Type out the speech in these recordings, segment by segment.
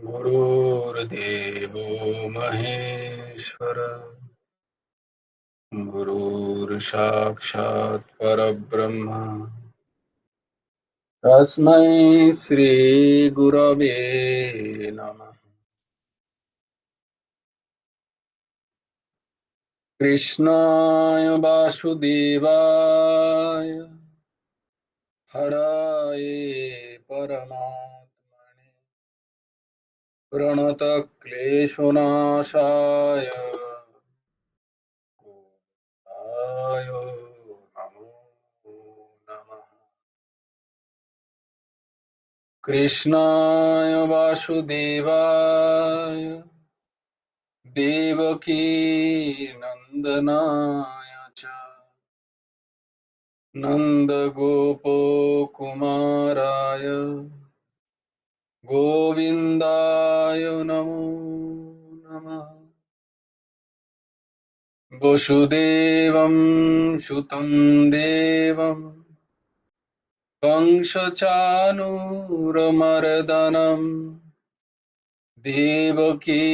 गुरुर्देवो महेश्वर गुरुर्साक्षात् परब्रह्म तस्मै श्रीगुरवे नमः। कृष्णाय वासुदेवाय हराये परमात्मने प्रणतक्लेशनाशाय गोविन्दाय नमो नमः। कृष्णाय वासुदेवाय देवकी नन्दनाय च नन्दगोपकुमाराय गोविन्दाय नमो नमः। वसुदेवं सुतं देवं कंसचानूरमर्दनम् देवकी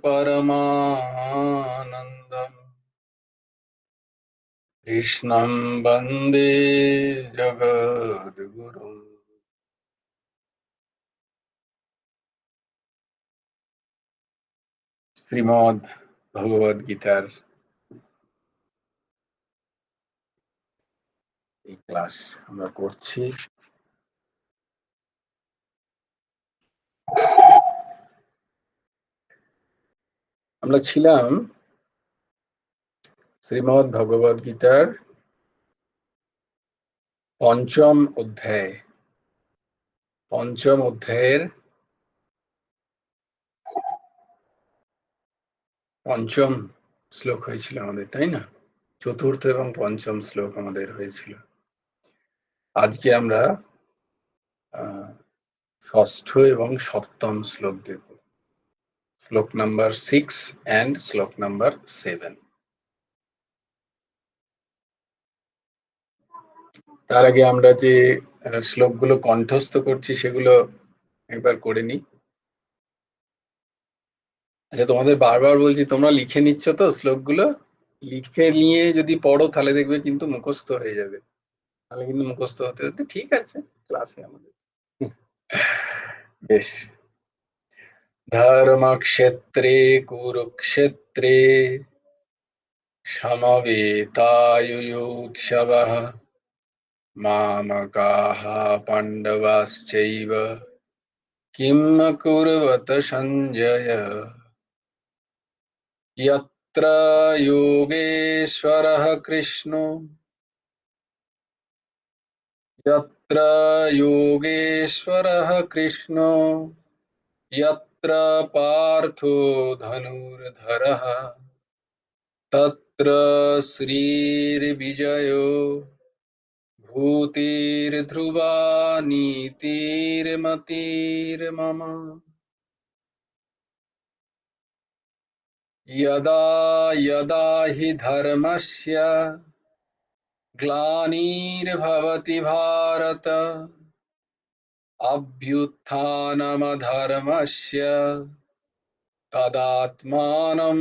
परमानन्दम् कृष्णं वन्दे जगद्गुरुम्। শ্রীমদ্ ভগবদ গীতার এই ক্লাস আমরা করছি। আমরা ছিলাম শ্রীমদ্ ভগবদ গীতার পঞ্চম অধ্যায়ের পঞ্চম শ্লোক হয়েছিল আমাদের, তাই না? চতুর্থ এবং পঞ্চম শ্লোক আমাদের হয়েছিল। আজকে আমরা ষষ্ঠ এবং সপ্তম শ্লোক দেখব, শ্লোক নাম্বার 6 and শ্লোক নাম্বার 7। তার আগে আমরা যে শ্লোকগুলো কণ্ঠস্থ করছি সেগুলো একবার করে নিই। আচ্ছা, তোমাদের বারবার বলছি, তোমরা লিখে নিচ্ছ তো শ্লোকগুলো? লিখে নিয়ে যদি পড়ো তাহলে দেখবে কিন্তু মুখস্থ হয়ে যাবে, তাহলে কিন্তু মুখস্থ হতে হতে ঠিক আছে ক্লাসে আমাদের। বেশ। ধর্মক্ষেত্রে কুরুক্ষেত্রে সমবেতায়ুৎসবঃ মামকাঃ পাণ্ডবাশ্চৈব কিম কুর্বত সঞ্জয় यत्र योगेश्वरः कृष्णो यत्र योगेश्वरः कृष्णो यत्र पार्थो धनुर्धरः तत्र श्रीर्विजयो भूतिर्ध्रुवा नीतिर्मतिर्मम यदा यदा हि धर्मस्य ग्लानिर्भवति भारत अभ्युत्थानमधर्मस्य तदात्मानं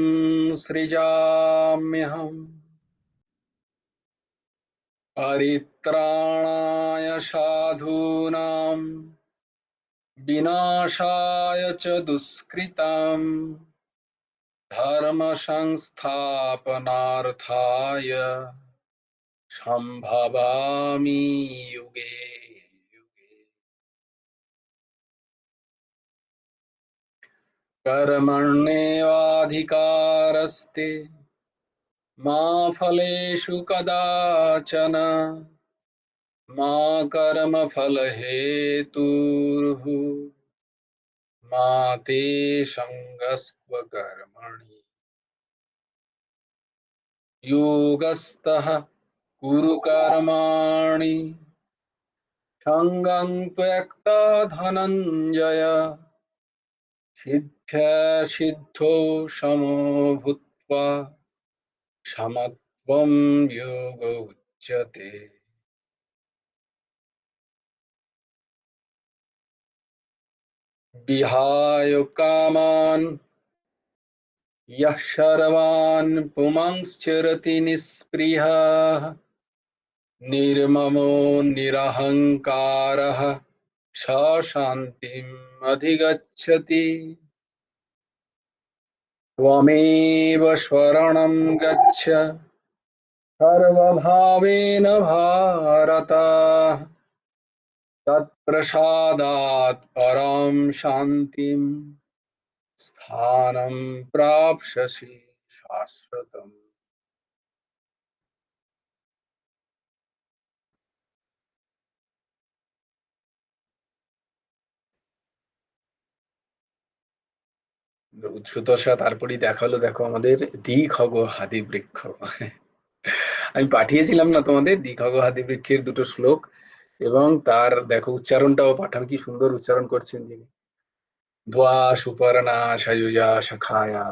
सृजाम्यहम् परित्राणाय साधूनां विनाशाय च दुष्कृतां धर्म संस्थापनार्थाय संभवामि युगे युगे। कर्मण्येवाधिकारस्ते मा फलेषु कदाचन मा कर्मफलहेतुर्भूः मा ते सङ्गस्त्व कर्मणि योगस्थः कुरु कर्माणि सङ्गं त्यक्ता धनञ्जय सिद्ध्यसिद्धौ समो भूत्वा समत्वं योग उच्यते। বিহায় কামান ইয়ঃ সর্বান পুমাংশ্চরতি নিঃস্পৃহঃ নির্মমো নিরহংকারঃ স শান্তিম অধিগচ্ছতি। ত্বমেব শরণং গচ্ছ সর্বভাবেন ভারত, তৎপ্রসাদাৎ পরম শান্তিম স্থানম প্রাপ্স্যসি শাশ্বতম। সুতর্ষা তারপরেই দেখালো, দেখো আমাদের দ্বিখগ হাদি বৃক্ষ। আমি পাঠিয়েছিলাম না তোমাদের দ্বিখগ হাদি বৃক্ষের দুটো শ্লোক, এবং তার দেখো উচ্চারণটাও পাঠান, কি সুন্দর উচ্চারণ করছেন যিনি। দ্বা সুপর্ণা সায়ুজা সখায়া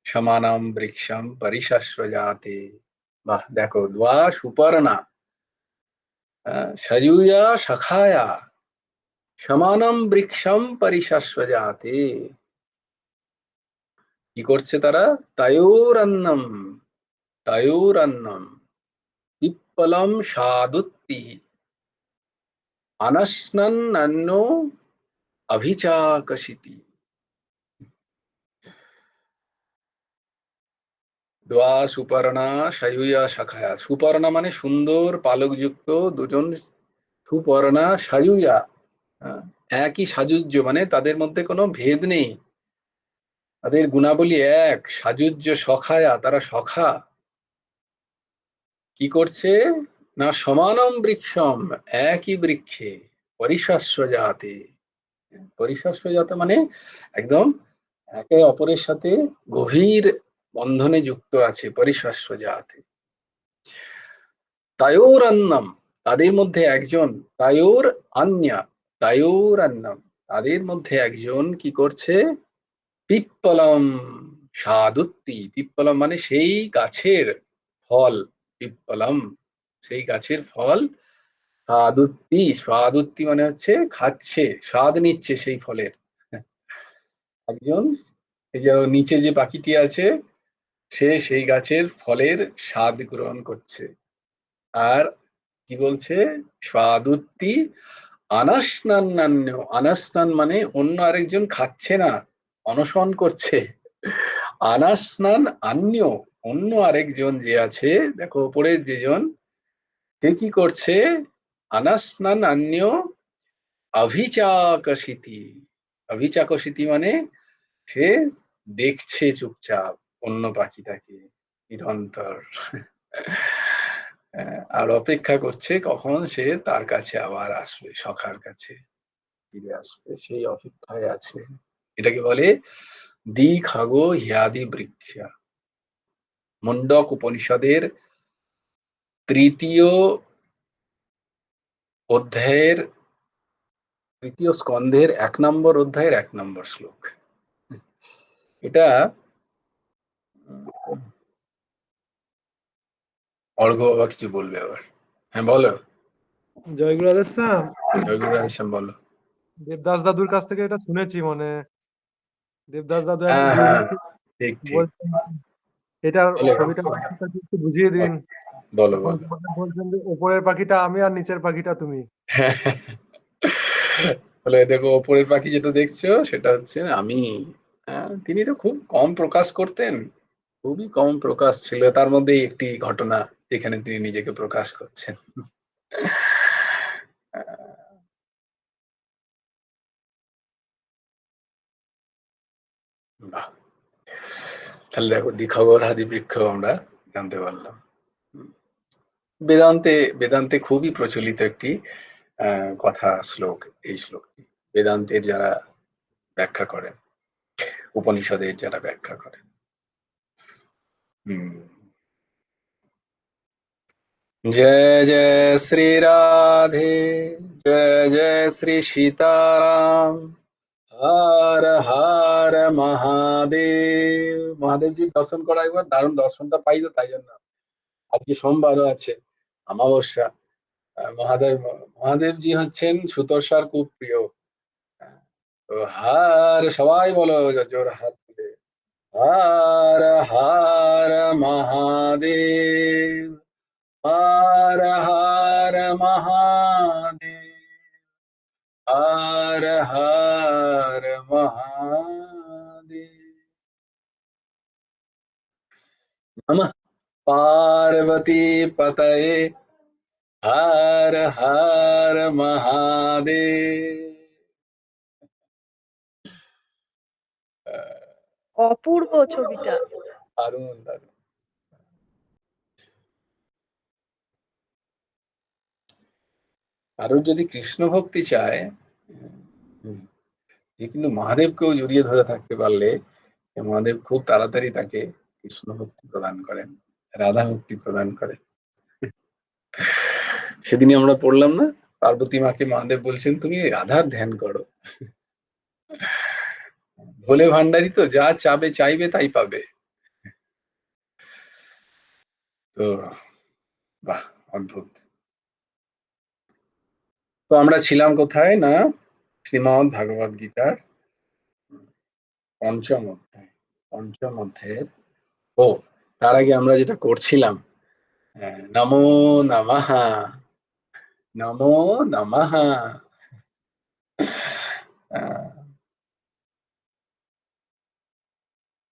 সমানম বৃক্ষম পরিশস্বজাতে। বাহ, দেখো দ্বা সুপর্ণা সায়ুজা সখায়া সমানম বৃক্ষম পরিশস্বজাতে। কি করছে তারা? তয়োরন্নম, তয়োরন্নম পিপ্পলম স্বাদুত্তি অনশ্নন্নো অভিচাকশিতি। দ্বা সুপর্ণা সায়ুয়া শাখায়া। সুপর্ণা মানে সুন্দর পালকযুক্ত দুজন সুপর্ণা সায়ুয়া, একই সাজুজ্য, মানে তাদের মধ্যে কোনো ভেদ নেই, তাদের গুণাবলী এক, সাজুজ্য সখায়া, তারা সখা। কি করছে না? সমানম বৃক্ষম, একই বৃক্ষে, পরিশস্বজাতে। পরিশস্বজাত মানে একদম একে অপরের সাথে গভীর বন্ধনে যুক্ত আছে, পরিশস্বজাতে। তায়োরন্নম, তাদের মধ্যে একজন, তায়োর আন্যা, তায়োরন্নম, তাদের মধ্যে একজন কি করছে? পিপ্পলম স্বাদুত্তি, পিপ্পলম মানে সেই গাছের ফল, পিপ্পলম সেই গাছের ফল, স্বাদুত্তি, স্বাদুত্তি মানে হচ্ছে খাচ্ছে, স্বাদ নিচ্ছে সেই ফলের। একজন, এই যে নিচে যে পাখিটি আছে, সে সেই গাছের ফলের স্বাদ গ্রহণ করছে। আর কি বলছে? স্বাদুত্তি অনশনান্নান্য, অনশনান মানে অন্য আরেকজন খাচ্ছে না, অনশন করছে। অনশনান অন্য, অন্য আরেকজন যে আছে, দেখো ওপরের যেজন, সে কি করছে? অনশনান অন্য অভিচাকশিতি। অভিচাকশিতি মানে সে দেখছে চুপচাপ অন্য পাখিটাকে নিরন্তর, আর অপেক্ষা করছে কখন সে তার কাছে আবার আসবে, সখার কাছে ফিরে আসবে, সেই অপেক্ষায় আছে। এটাকে বলে দ্বিখগ হ্যাদি বৃক্ষ। মুন্ডক উপনিষদের তৃতীয় অধ্যায়ের, তৃতীয় স্কন্ধের 1 নম্বর অধ্যায়ের 1 নম্বর শ্লোক এটা। অর্ঘ বাবা কিছু বলবে আবার। হ্যাঁ বলো। জয়গুরু আদেশ। জয়গুরু রাধেশ্যাম, বলো। দেবদাস দাদুর কাছ থেকে এটা শুনেছি, মানে দেবদাস দাদু হ্যাঁ একদিন হ্যাঁ, ঠিক ঠিক, বলছেন, এটার বলো ছবিটা একটু বুঝিয়ে দিন। বলো তখন বলো। বলছেন যে ওপরের পাখিটা আমি আর নিচের পাখিটা তুমি। বলে দেখো ওপরের পাখি যেটা দেখছো সেটা হচ্ছে আমি। তিনি তো খুব কম প্রকাশ করতেন, খুবই কম প্রকাশ ছিল, তার মধ্যে একটি ঘটনা যেখানে তিনি নিজেকে প্রকাশ করছেন। বাহ, তাহলে দেখো দ্বিখগর হাদি বৃক্ষ আমরা জানতে পারলাম। বেদান্তে, বেদান্তে খুবই প্রচলিত একটি কথা, শ্লোক এই শ্লোকটি। বেদান্তের যারা ব্যাখ্যা করেন, উপনিষদের যারা ব্যাখ্যা করেন। हम्म। जय जय श्री राधे, जय जय श्री सीताराम, हर हर মহাদেব। মহাদেবজির দর্শন করা একবার দারুণ, দর্শনটা পাই তো তাই জন্য। আজকে সোমবারও আছে, অমাবস্যা। মহাদেবজি হচ্ছেন সুতর্ষার খুব প্রিয়। তো হার সবাই বলো জোর হাত তুলে, হর হর মহাদেব, হর হর মহাদেব, হর হর মহাদেব। নমঃ পার্বতী পতয়ে, হর হর মহাদেব। অপূর্ব ছবিটা। দারুণ দারুণ। কারোর যদি কৃষ্ণ ভক্তি চায়, যে কিন্তু মহাদেবকেও জড়িয়ে ধরে থাকতে পারলে মহাদেব খুব তাড়াতাড়ি তাকে কৃষ্ণ ভক্তি প্রদান করেন, রাধা মুক্তি প্রদান করেন। সেদিনই আমরা পড়লাম না, পার্বতী মাকে মহাদেব বলছেন তুমি রাধার ধ্যান করো। ভোলে ভান্ডারী তো যা চাবে চাইবে তাই পাবে। তো বাহ, অদ্ভুত। তো আমরা ছিলাম কোথায় না, শ্রীমদ্ ভাগবত গীতার পঞ্চম অধ্যায়। পঞ্চম অধ্যায়ের, ও তার আগে আমরা যেটা করছিলাম, নমো নমঃ, নমো নমঃ,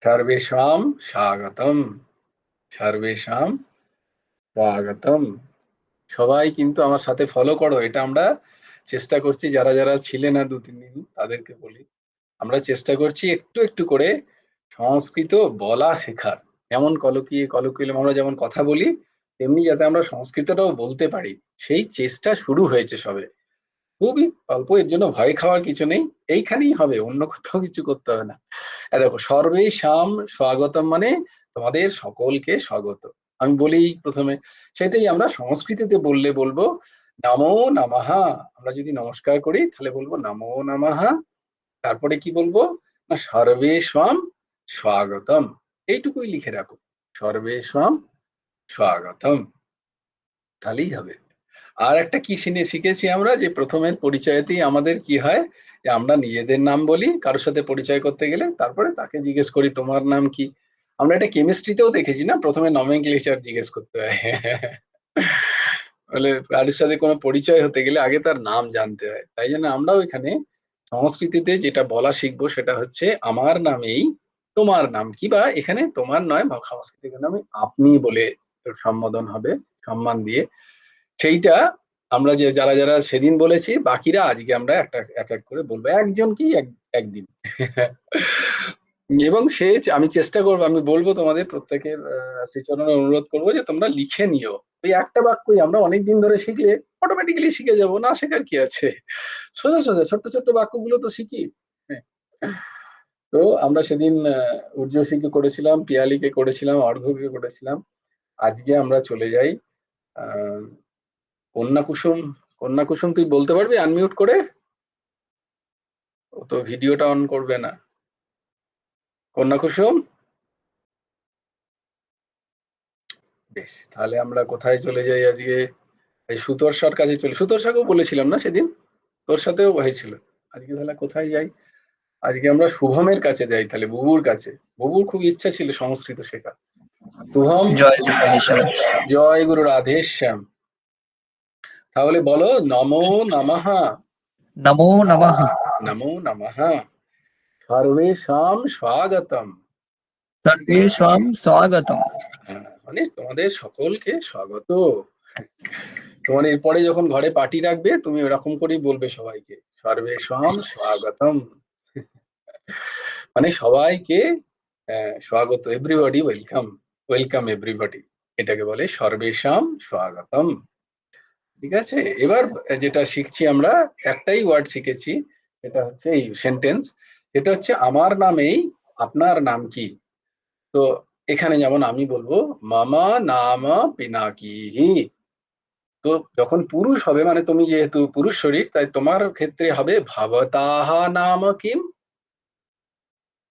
সর্বেষাং স্বাগতম, সর্বেষাং স্বাগতম। সবাই কিন্তু আমার সাথে ফলো করো, এটা আমরা চেষ্টা করছি, যারা যারা ছিলেন না 2-3 দিন তাদেরকে বলি, আমরা চেষ্টা করছি একটু একটু করে সংস্কৃত বলা শেখার। যেমন কলকিলিয়াম আমরা যেমন কথা বলি, তেমনি যাতে আমরা সংস্কৃতটাও বলতে পারি, সেই চেষ্টা শুরু হয়েছে সবে। খুবই অল্প, এর জন্য ভয় খাওয়ার কিছু নেই, এইখানেই হবে, অন্য কোথাও কিছু করতে হবে না। দেখো সর্বেষাং স্বাগতম মানে তোমাদের সকলকে স্বাগত। আমি বলি প্রথমে, সেটাই আমরা সংস্কৃতিতে বললে বলবো নমো নমঃ। আমরা যদি নমস্কার করি তাহলে বলবো নমো নমঃ। তারপরে কি বলবো না, সর্বেষাং স্বাগতম, এইটুকুই লিখে রাখো, সর্বেষাং স্বাগতম, তাহলেই হবে। আর একটা কি শিখেছি আমরা, যে প্রথমের পরিচয়তেই আমাদের কি হয়, যে আমরা নিজেদের নাম বলি কারোর সাথে পরিচয় করতে গেলে, তারপরে তাকে জিজ্ঞেস করি তোমার নাম কি। আমরা এটা কেমিস্ট্রিতেও দেখেছি না, প্রথমে নমেনক্লেচার জিজ্ঞেস করতে হয়। বলে কারোর সাথে কোনো পরিচয় হতে গেলে আগে তার নাম জানতে হয়। তাই জন্য আমরাও এখানে সংস্কৃতিতে যেটা বলা শিখবো সেটা হচ্ছে আমার নামেই তোমার নাম কি, বা এখানে তোমার নয়, বা সংস্কৃতিক নামে আপনি বলে সম্বোধন হবে, সম্মান দিয়ে। সেইটা আমরা যে যারা যারা সেদিন বলেছি, বাকিরা আজকে আমরা একটা এক এক করে বলবো, একজন কি একদিন। এবং আমি চেষ্টা করবো, আমি বলবো তোমাদের প্রত্যেকের শ্রীচরণে অনুরোধ করবো যে তোমরা লিখে নিও। ওই একটা বাক্যই আমরা অনেকদিন ধরে শিখলে অটোমেটিক্যালি শিখে যাবো, না শেখার কি আছে, সোজা সোজা ছোট্ট ছোট্ট বাক্যগুলো তো শিখি। হ্যাঁ। তো আমরা সেদিন উর্জশীকে করেছিলাম, পিয়ালিকে করেছিলাম, অর্ঘ্যকে করেছিলাম। আজকে আমরা চলে যাই আহ কন্যা কুসুম। কন্যা কুসুম তুই বলতে পারবি আনমিউট করে? ও তো ভিডিওটা অন করবে না। কন্যা কুসুম, বেশ, তাহলে আমরা কোথায় চলে যাই আজকে, এই সুতর্ষার কাছে চলে, সুতর্ষাকেও বলেছিলাম না সেদিন, তোর সাথেও হয়েছিল। আজকে তাহলে কোথায় যাই, আজকে আমরা শুভমের কাছে যাই, তাহলে বুবুর কাছে। বুবুর খুব ইচ্ছা ছিল সংস্কৃত শেখা। শুভম, জয় গুরু রাধেশ্যাম। জয় গুরু রাধেশ্যাম। তাহলে বলো নমো নমঃ। নমো নমঃ। নমো নমঃ, সর্বেষাং স্বাগতম। সর্বেষাং স্বাগতম। মানে তোমাদের সকলকে স্বাগত। তোমার এরপরে যখন ঘরে পার্টি রাখবে, তুমি ওরকম করেই বলবে সবাইকে, সর্বেষাং স্বাগতম, মানে সবাইকে স্বাগত, এভরিবডি ওয়েলকাম, ওয়েলকাম এভরিবডি, এটাকে বলে সর্বেষাং স্বাগতম। ঠিক আছে, এবার যেটা শিখছি আমরা, একটাই ওয়ার্ড শিখেছি, এটা হচ্ছে এই সেন্টেন্স, এটা হচ্ছে আমার নামেই আপনার নাম কি। তো এখানে যেমন আমি বলবো মামা নাম পিনাকিহি। তো যখন পুরুষ হবে, মানে তুমি যেহেতু পুরুষ শরীর, তাই তোমার ক্ষেত্রে হবে ভবতাহা নাম কিম।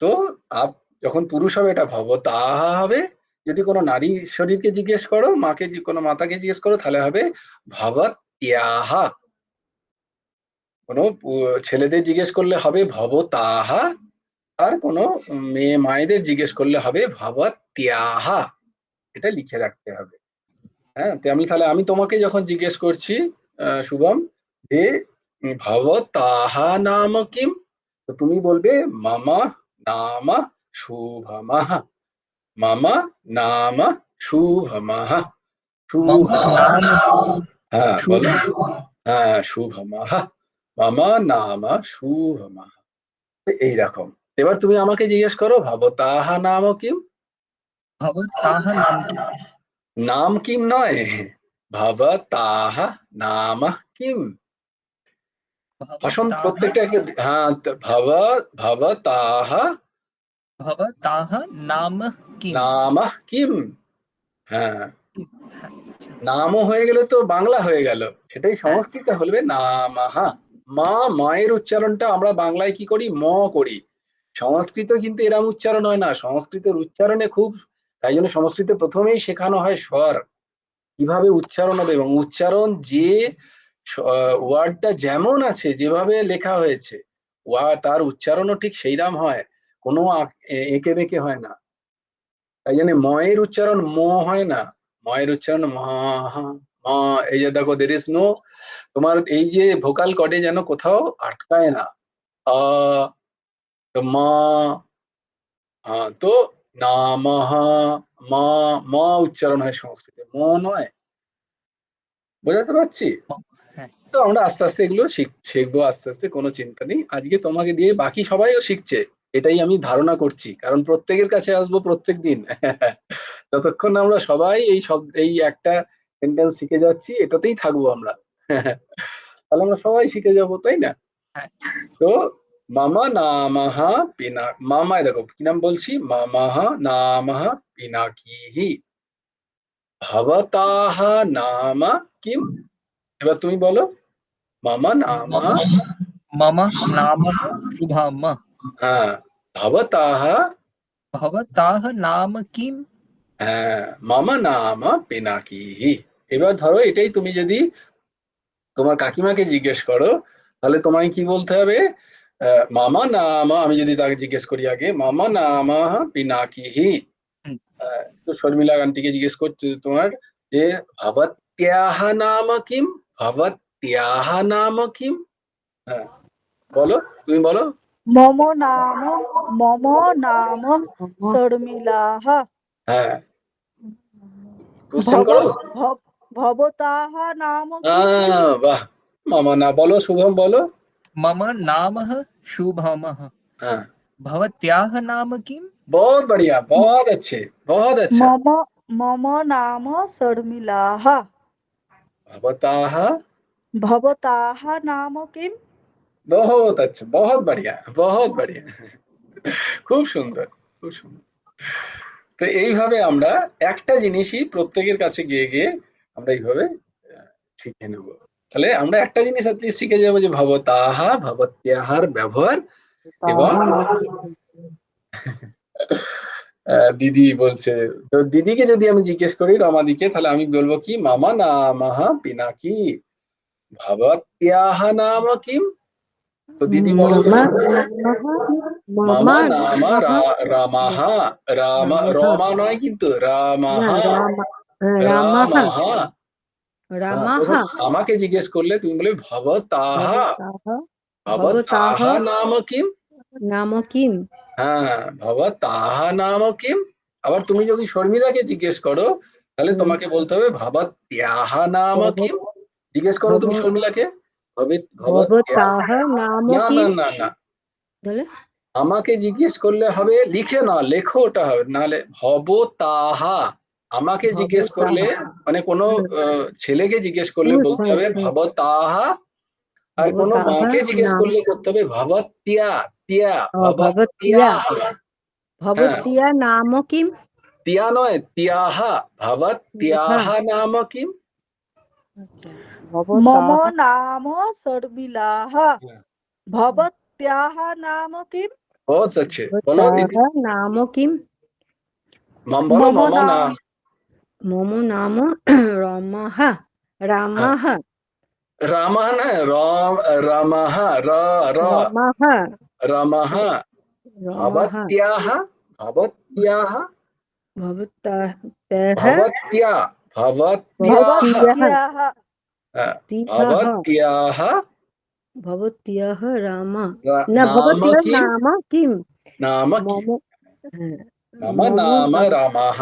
তো আপ যখন পুরুষ হবে এটা ভবতাহা হবে। যদি কোনো নারী শরীরকে জিজ্ঞেস করো, মাকে, কোনো মাতাকে জিজ্ঞেস করো, তাহলে হবে ভবত্যাহা। কোনো ছেলেদের জিজ্ঞেস করলে হবে ভবতাহা, আর কোনো মেয়ে মায়েদের জিজ্ঞেস করলে হবে ভবত্যাহা। এটা লিখে রাখতে হবে। হ্যাঁ, তাহলে আমি তোমাকে যখন জিজ্ঞেস করছি শুভম, যে ভবতাহা নাম কিম, তো তুমি বলবে মামা নাম শুভমঃ, মামা নাম শুভমঃ। मम नाम হ্যাঁ বলো। शुभम। হ্যাঁ, শুভমঃ, মামা নাম শুভমঃ। এইরকম। এবার তুমি আমাকে জিজ্ঞেস করো ভবতাহা নাম কিম। भवताः नाम किम्? নাম কিম নয়, ভবতাহা নাম কিম। আসন भवताः প্রত্যেকটা হ্যাঁ, ভবতাহা भवताः नाम किम्? নাম কিম। হ্যাঁ, নামও হয়ে গেলে তো বাংলা হয়ে গেল, সেটাই সংস্কৃত হলবে নামাহা। মায়ের উচ্চারণটা আমরা বাংলায় কি করি, ম করি। সংস্কৃত কিন্তু এরম উচ্চারণ হয় না, সংস্কৃতের উচ্চারণে খুব, তাই জন্য সংস্কৃতে প্রথমেই শেখানো হয় স্বর, কিভাবে উচ্চারণ হবে, এবং উচ্চারণ যে ওয়ার্ডটা যেমন আছে, যেভাবে লেখা হয়েছে তার উচ্চারণও ঠিক সেইরাম হয়, কোনো এঁকে বেঁকে হয় না। তাই জন্য ময়ের উচ্চারণ ম হয় না, ময়ের উচ্চারণ মা। এই যে দেখো, দের ইজ নো, তোমার এই যে ভোকাল কর্ডে যেন কোথাও আটকায় না। আ, তো মা, তো নামহ, মা, মা উচ্চারণ হয় সংস্কৃতে, ম নয়। বোঝাতে পারছি? হ্যাঁ। তো আমরা আস্তে আস্তে এগুলো শিখবো আস্তে আস্তে, কোনো চিন্তা নেই। আজকে তোমাকে দিয়ে বাকি সবাইও শিখছে, এটাই আমি ধারণা করছি, কারণ প্রত্যেকের কাছে আসবো প্রত্যেক দিন। যতক্ষণ না আমরা সবাই এই একটা সেন্টেন্স শিখে যাচ্ছি, এটাতেই থাকবো আমরা। তাহলে আমরা সবাই শিখে যাবো, তাই না? হ্যাঁ। তো মামা নামহ পিনা, মামায় দেখো কি নাম বলছি, মামহ নামহ পিনাকিহি, ভবতাহ নাম কিম। এবার তুমি বলো, মামা নামা, मम नामः शुभम। হ্যাঁ, ভবতাহ, भवताः नाम किम्? হ্যাঁ, মামা নামা পিনাকিহি। এবার ধরো এটাই তুমি যদি তোমার কাকিমাকে জিজ্ঞেস করো, তাহলে তোমায় কি বলতে হবে, মামা নামা, আমি যদি তাকে জিজ্ঞেস করি আগে, মামা নামা পিনাকিহি। তো শর্মিলা আন্টিকে জিজ্ঞেস করছে তোমার, যে ভবত্যাহ নাম কিম, ভবত্যাহ নাম কিম। হ্যাঁ, বলো, তুমি বলো। মম নাম মম নাম শর্মিলাহ। হ্যাঁ, কোশ্চেন ভব করো। ভব- ভবতাহ নাম কিম? বাহ, মামা না, বলো শুভম বলো। मम नामः शुभमः। हाँ, भवत्याः नाम किम्? बहुत बढ़िया, बहुत अच्छे, बहुत अच्छा। মম মম নাম শর্মিলাহ। भवताः, ভবতাহ নাম কিম? बहुत अच्छा, बहुत बढ़िया, बहुत बढ़िया। খুব সুন্দর, খুব সুন্দর। তো এইভাবে আমরা একটা জিনিসই প্রত্যেকের কাছে গিয়ে গিয়ে আমরা এইভাবে শিখে নেব। তাহলে আমরা একটা জিনিস অ্যাটলিস্ট শিখে যাবো, যে ভবতাহা ভবত্যাহার ব্যবহার। এবং দিদি বলছে, তো দিদিকে যদি আমি জিজ্ঞেস করি রমাদিকে, তাহলে আমি বলবো কি, মামা নামহ পিনাকি, ভবত্যাহ নাম কিম। তো দিদি বলো তো, মামা নামা রামাহা, রমা নয় কিন্তু, রামাহা, রামাহা। হ্যাঁ, তখন আমাকে জিজ্ঞেস করলে তুমি বলে ভবতাহা, ভবতাহা নাম কিম। নাম কিম? হ্যাঁ, ভবতাহা নাম কিম। আবার তুমি যদি শর্মিলাকে জিজ্ঞেস করো, তাহলে তোমাকে বলতে হবে ভবত্যাহা নাম কিম। জিজ্ঞেস করো তুমি শর্মিলাকে, ভবতাহ নাম না না কিম? না না, তাহলে আমাকে জিজ্ঞেস করলে হবে, লিখে না, লেখো, ওটা হবে, নাহলে ভবতাহা। আমাকে জিজ্ঞেস করলে, মানে কোনো ছেলেকে জিজ্ঞেস করলে বলতে হবে ভবতাহা, আর কোনো ভবতাহ মাকে জিজ্ঞেস নাম। করলে করতে হবে ভবত্যা, তিয়া, ভবতিয়া। ভবত্যাহা। হ্যাঁ, ভবতিয়া নাম কিম? তিয়া নয়, তিয়াহা, ভবত্যাহা নাম কিম। আচ্ছা। মম ভবতাহ নাম শর্মিলাহ। ভবত্যাহ নাম কিম? बहुत अच्छे, বলো দিদি, নাম কিম? বলো মম মামা না। নাম মম নাম রমাহ। হ্যাঁ, রামাহ। रामः न रमः र र रमः रमः रमः भवत्याः भवत्याः भवतः भवत्या भवत्याः भवत्याः भवत्याः भवत्याः राम न नाम भवत्याः किं नाम किं नाम किं मम मम मम नाम रामः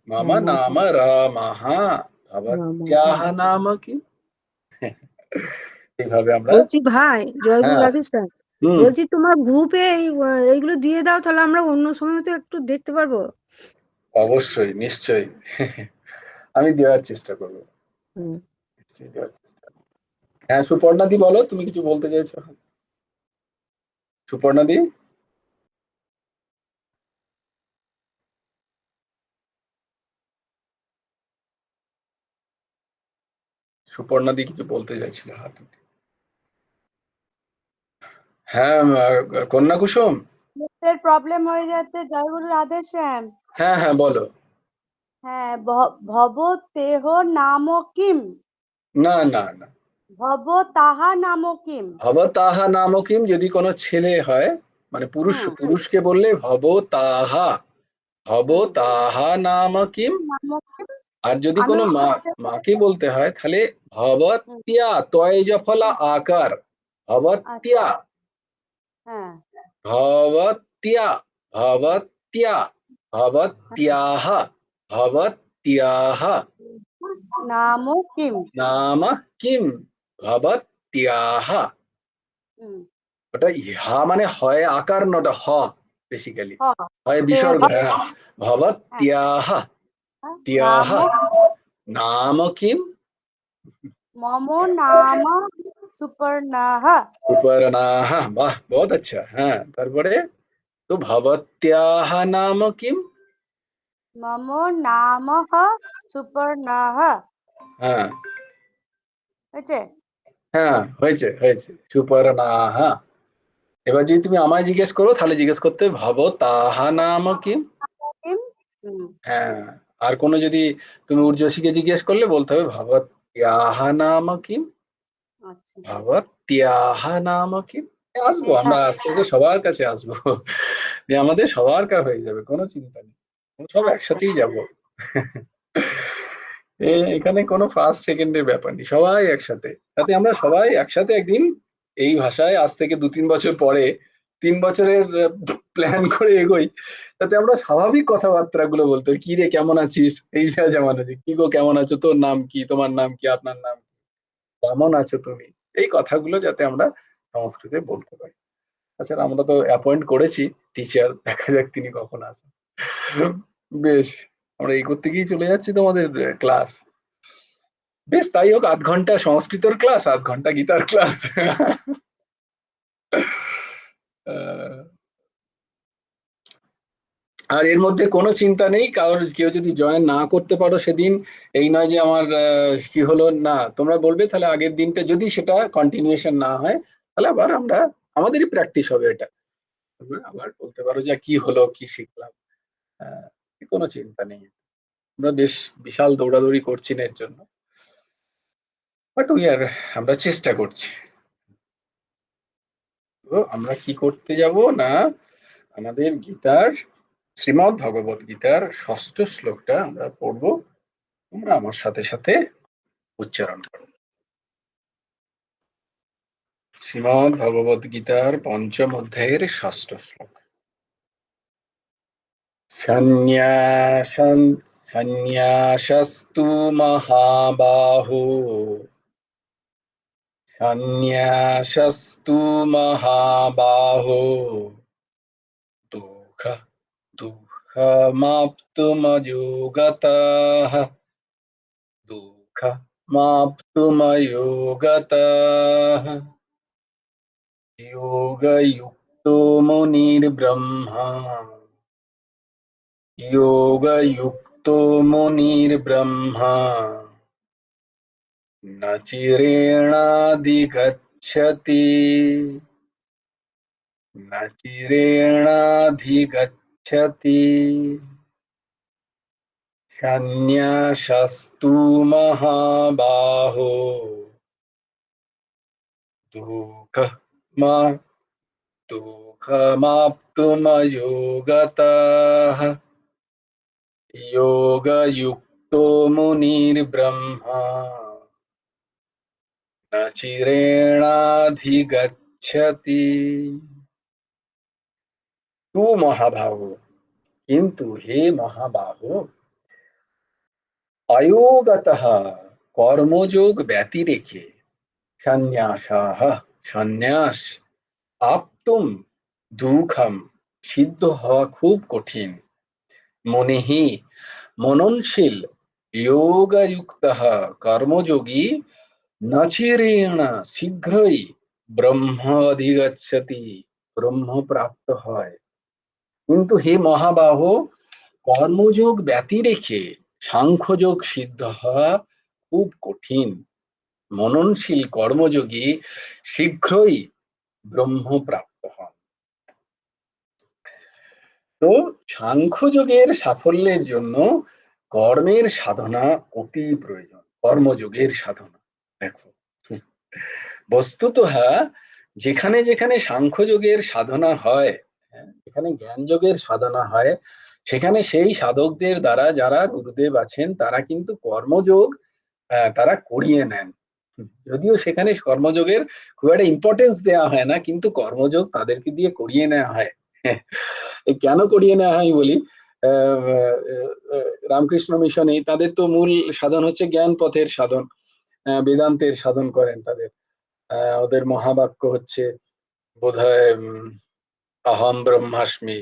मम रामः नाम রামः রামः ভবত্যাহ নাম কি? এইভাবে আমরা বলছি ভাই জয়গুরু হ্যাঁ রাধে স্যার হুম বলছি তোমার গ্রুপে এইগুলো দিয়ে দাও তাহলে আমরা অন্য সময় তো একটু দেখতে পারবো অবশ্যই নিশ্চয়ই আমি দেওয়ার চেষ্টা করবো হুম। নিশ্চয়ই দেওয়ার চেষ্টা করবো। হ্যাঁ সুপর্ণাদি বলো তুমি কিছু বলতে চাইছো সুপর্ণাদি সুপর্ণাদি কিছু বলতে চাইছিল হাত উঠে। হ্যাঁ কন্যা কুসুম নেটের প্রবলেম হয়ে যাচ্ছে জয়গুরু রাধেশ্যাম। হ্যাঁ হ্যাঁ বলো হ্যাঁ ভব তেহ নাম কিম না না না ভব তাহা নাম কিম। ভবতাহা নাম কিম যদি কোনো ছেলে হয় মানে পুরুষ হুম পুরুষকে বললে ভবতাহা হুম ভবতাহা নাম কিম নাম কিম। আর যদি আমি কোনো বলতে মাকে বলতে হয় তাহলে হুম, ভবত্যা তয় জফলা আকার ভবত্যা আচ্ছা হ্যাঁ ভবত্যা ভবত্যা ভবত্যাহ ভবত্যাহ নাম কিম। নাম কিম ভবত্যাহ হুম, ওটা ইহা মানে হয় আকার নটা হ বেসিক্যালি হ হয় তেহ বিসর্গ হ্যাঁ হ্যাঁ, ভবত্যাহ নাম ত্যাহ नाम किम মম নাম সুপর্ণাহ। सुपर्णाः वाह बहुत अच्छा हाँ তারপরে তো ভবত্যাহ নাম কিম মম নাম সুপর্ণাহ। হ্যাঁ হয়েছে? হ্যাঁ হয়েছে হয়েছে সুপর্ণাহ এবার যদি তুমি আমায় জিজ্ঞেস করো তাহলে জিজ্ঞেস করতে ভবতাহ নাম কিম কিম। হুম, হ্যাঁ আর কোনো যদি তুমি ঊর্জশীকে জিজ্ঞেস করলে বলতে হবে ভবত্যাহ নাম কিম আচ্ছা ভবত্যাহ নাম কিম আসবো আমরা হ্যাঁ আস্তে আস্তে সবার কাছে আসবো যে আমাদের সবার কার হয়ে যাবে কোনো চিন্তা নেই আমরা সব আচ্ছা একসাথেই যাবো এখানে কোনো ফার্স্ট সেকেন্ডের ব্যাপার নেই সবাই একসাথে তাতে আমরা সবাই একসাথে একদিন এই ভাষায় আজ থেকে 2-3 বছর পরে 3 বছরের প্ল্যান করে এগোই তাতে আমরা স্বাভাবিক কথাবার্তা গুলো বলতে পারি, কি রে কেমন আছিস এই যা যেমন আছে কি গো কেমন আছো তোর নাম কি তোমার নাম কি আপনার নাম কি? কেমন আছো তুমি এই কথাগুলো যাতে আমরা সংস্কৃতে বলতে পারি তাছাড়া আমরা তো অ্যাপয়েন্ট করেছি টিচার দেখা যাক তিনি কখন আসেন বেশ আমরা এই করতে গিয়ে চলে যাচ্ছি তোমাদের ক্লাস বেশ তাই হোক 8 ঘন্টা সংস্কৃতর ক্লাস 8 ঘন্টা গীতার ক্লাস আর এর মধ্যে কোনো চিন্তা নেই কারোর কেউ যদি জয়েন না করতে পারো সেদিন এই নয় যে আমার কি হলো না তোমরা বলবে তাহলে আগের দিনটা যদি সেটা কন্টিনিউয়েশন না হয় তাহলে আবার আমরা আমাদেরই প্র্যাকটিস হবে এটা তোমরা আবার বলতে পারো যে কি হলো কি শিখলাম কোনো চিন্তা নেই আমরা বেশ বিশাল দৌড়াদৌড়ি করছি না এর জন্য বাট আমরা চেষ্টা করছি তো আমরা কি করতে যাব না আমাদের গীতার শ্রীমদ্ ভগবত গীতার 6ষ্ঠ শ্লোকটা আমরা পড়ব তোমরা আমার সাথে সাথে উচ্চারণ করো শ্রীমদ্ ভগবত গীতার 5ম অধ্যায়ের 6ষ্ঠ শ্লোক সন্ন্যাসস্তু মহাবাহো সন্ন্যাসস্তু মহাবাহো দুঃখ দুঃখমাপ্তুমযোগতः দুঃখমাপ্তুমयोगतः योगयुक्तो मुनिर्ब्रह्मा योगयुक्तो मुनिर्ब्रह्मा न चिरेणाधिगच्छति न चिरेणाधिगच्छति सन्न्यासस्तु महाबाहो দুঃখমা দুঃখমাপ্তুমযোগতঃ যোগযুক্তো মুনির্ব্রহ্মা ন চিরেণাধিগচ্ছতি। তু মহাবাহো, কিন্তু হে মহাবাহো, অয়োগতঃ কর্মযোগ ব্যতিরেকে, সন্ন্যাসাহ সন্ন্যাস, আপ্তুম দুঃখম সিদ্ধ হওয়া খুব কঠিন, মনেহি মননশীল, যোগযুক্তঃ কর্মযোগী, নচিরেণ শীঘ্রই ব্রহ্ম অধিগচ্ছতি ব্রহ্ম প্রাপ্ত হয়। কিন্তু হে মহাবাহো, কর্মযোগ ব্যতিরেকে সাংখ্যযোগ সিদ্ধ হওয়া খুব কঠিন, মননশীল কর্মযোগী শীঘ্রই ব্রহ্ম প্রাপ্ত হন। তো সাংখ্যযোগের সাফল্যের জন্য কর্মের সাধনা অতি প্রয়োজন, কর্মযোগের সাধনা। দেখো, বস্তুতঃ যেখানে যেখানে সাংখ্যযোগের সাধনা হয়, যেখানে জ্ঞান যোগের সাধনা হয়, সেখানে সেই সাধকদের দ্বারা যারা গুরুদেব আছেন তারা কিন্তু কর্মযোগ তারা করিয়ে নেন। যদিও সেখানে কর্মযোগের খুব একটা ইম্পর্টেন্স দেওয়া হয় না, কিন্তু কর্মযোগ তাদেরকে দিয়ে করিয়ে নেওয়া হয়। এই কেন করিয়ে নেওয়া হয় বলি, রামকৃষ্ণ মিশনে তাদের তো মূল সাধন হচ্ছে জ্ঞান পথের সাধন, বেদান্তের সাধন করেন তাদের। ওদের মহাবাক্য হচ্ছে বোধহয় অহম ব্রহ্মাস্মি,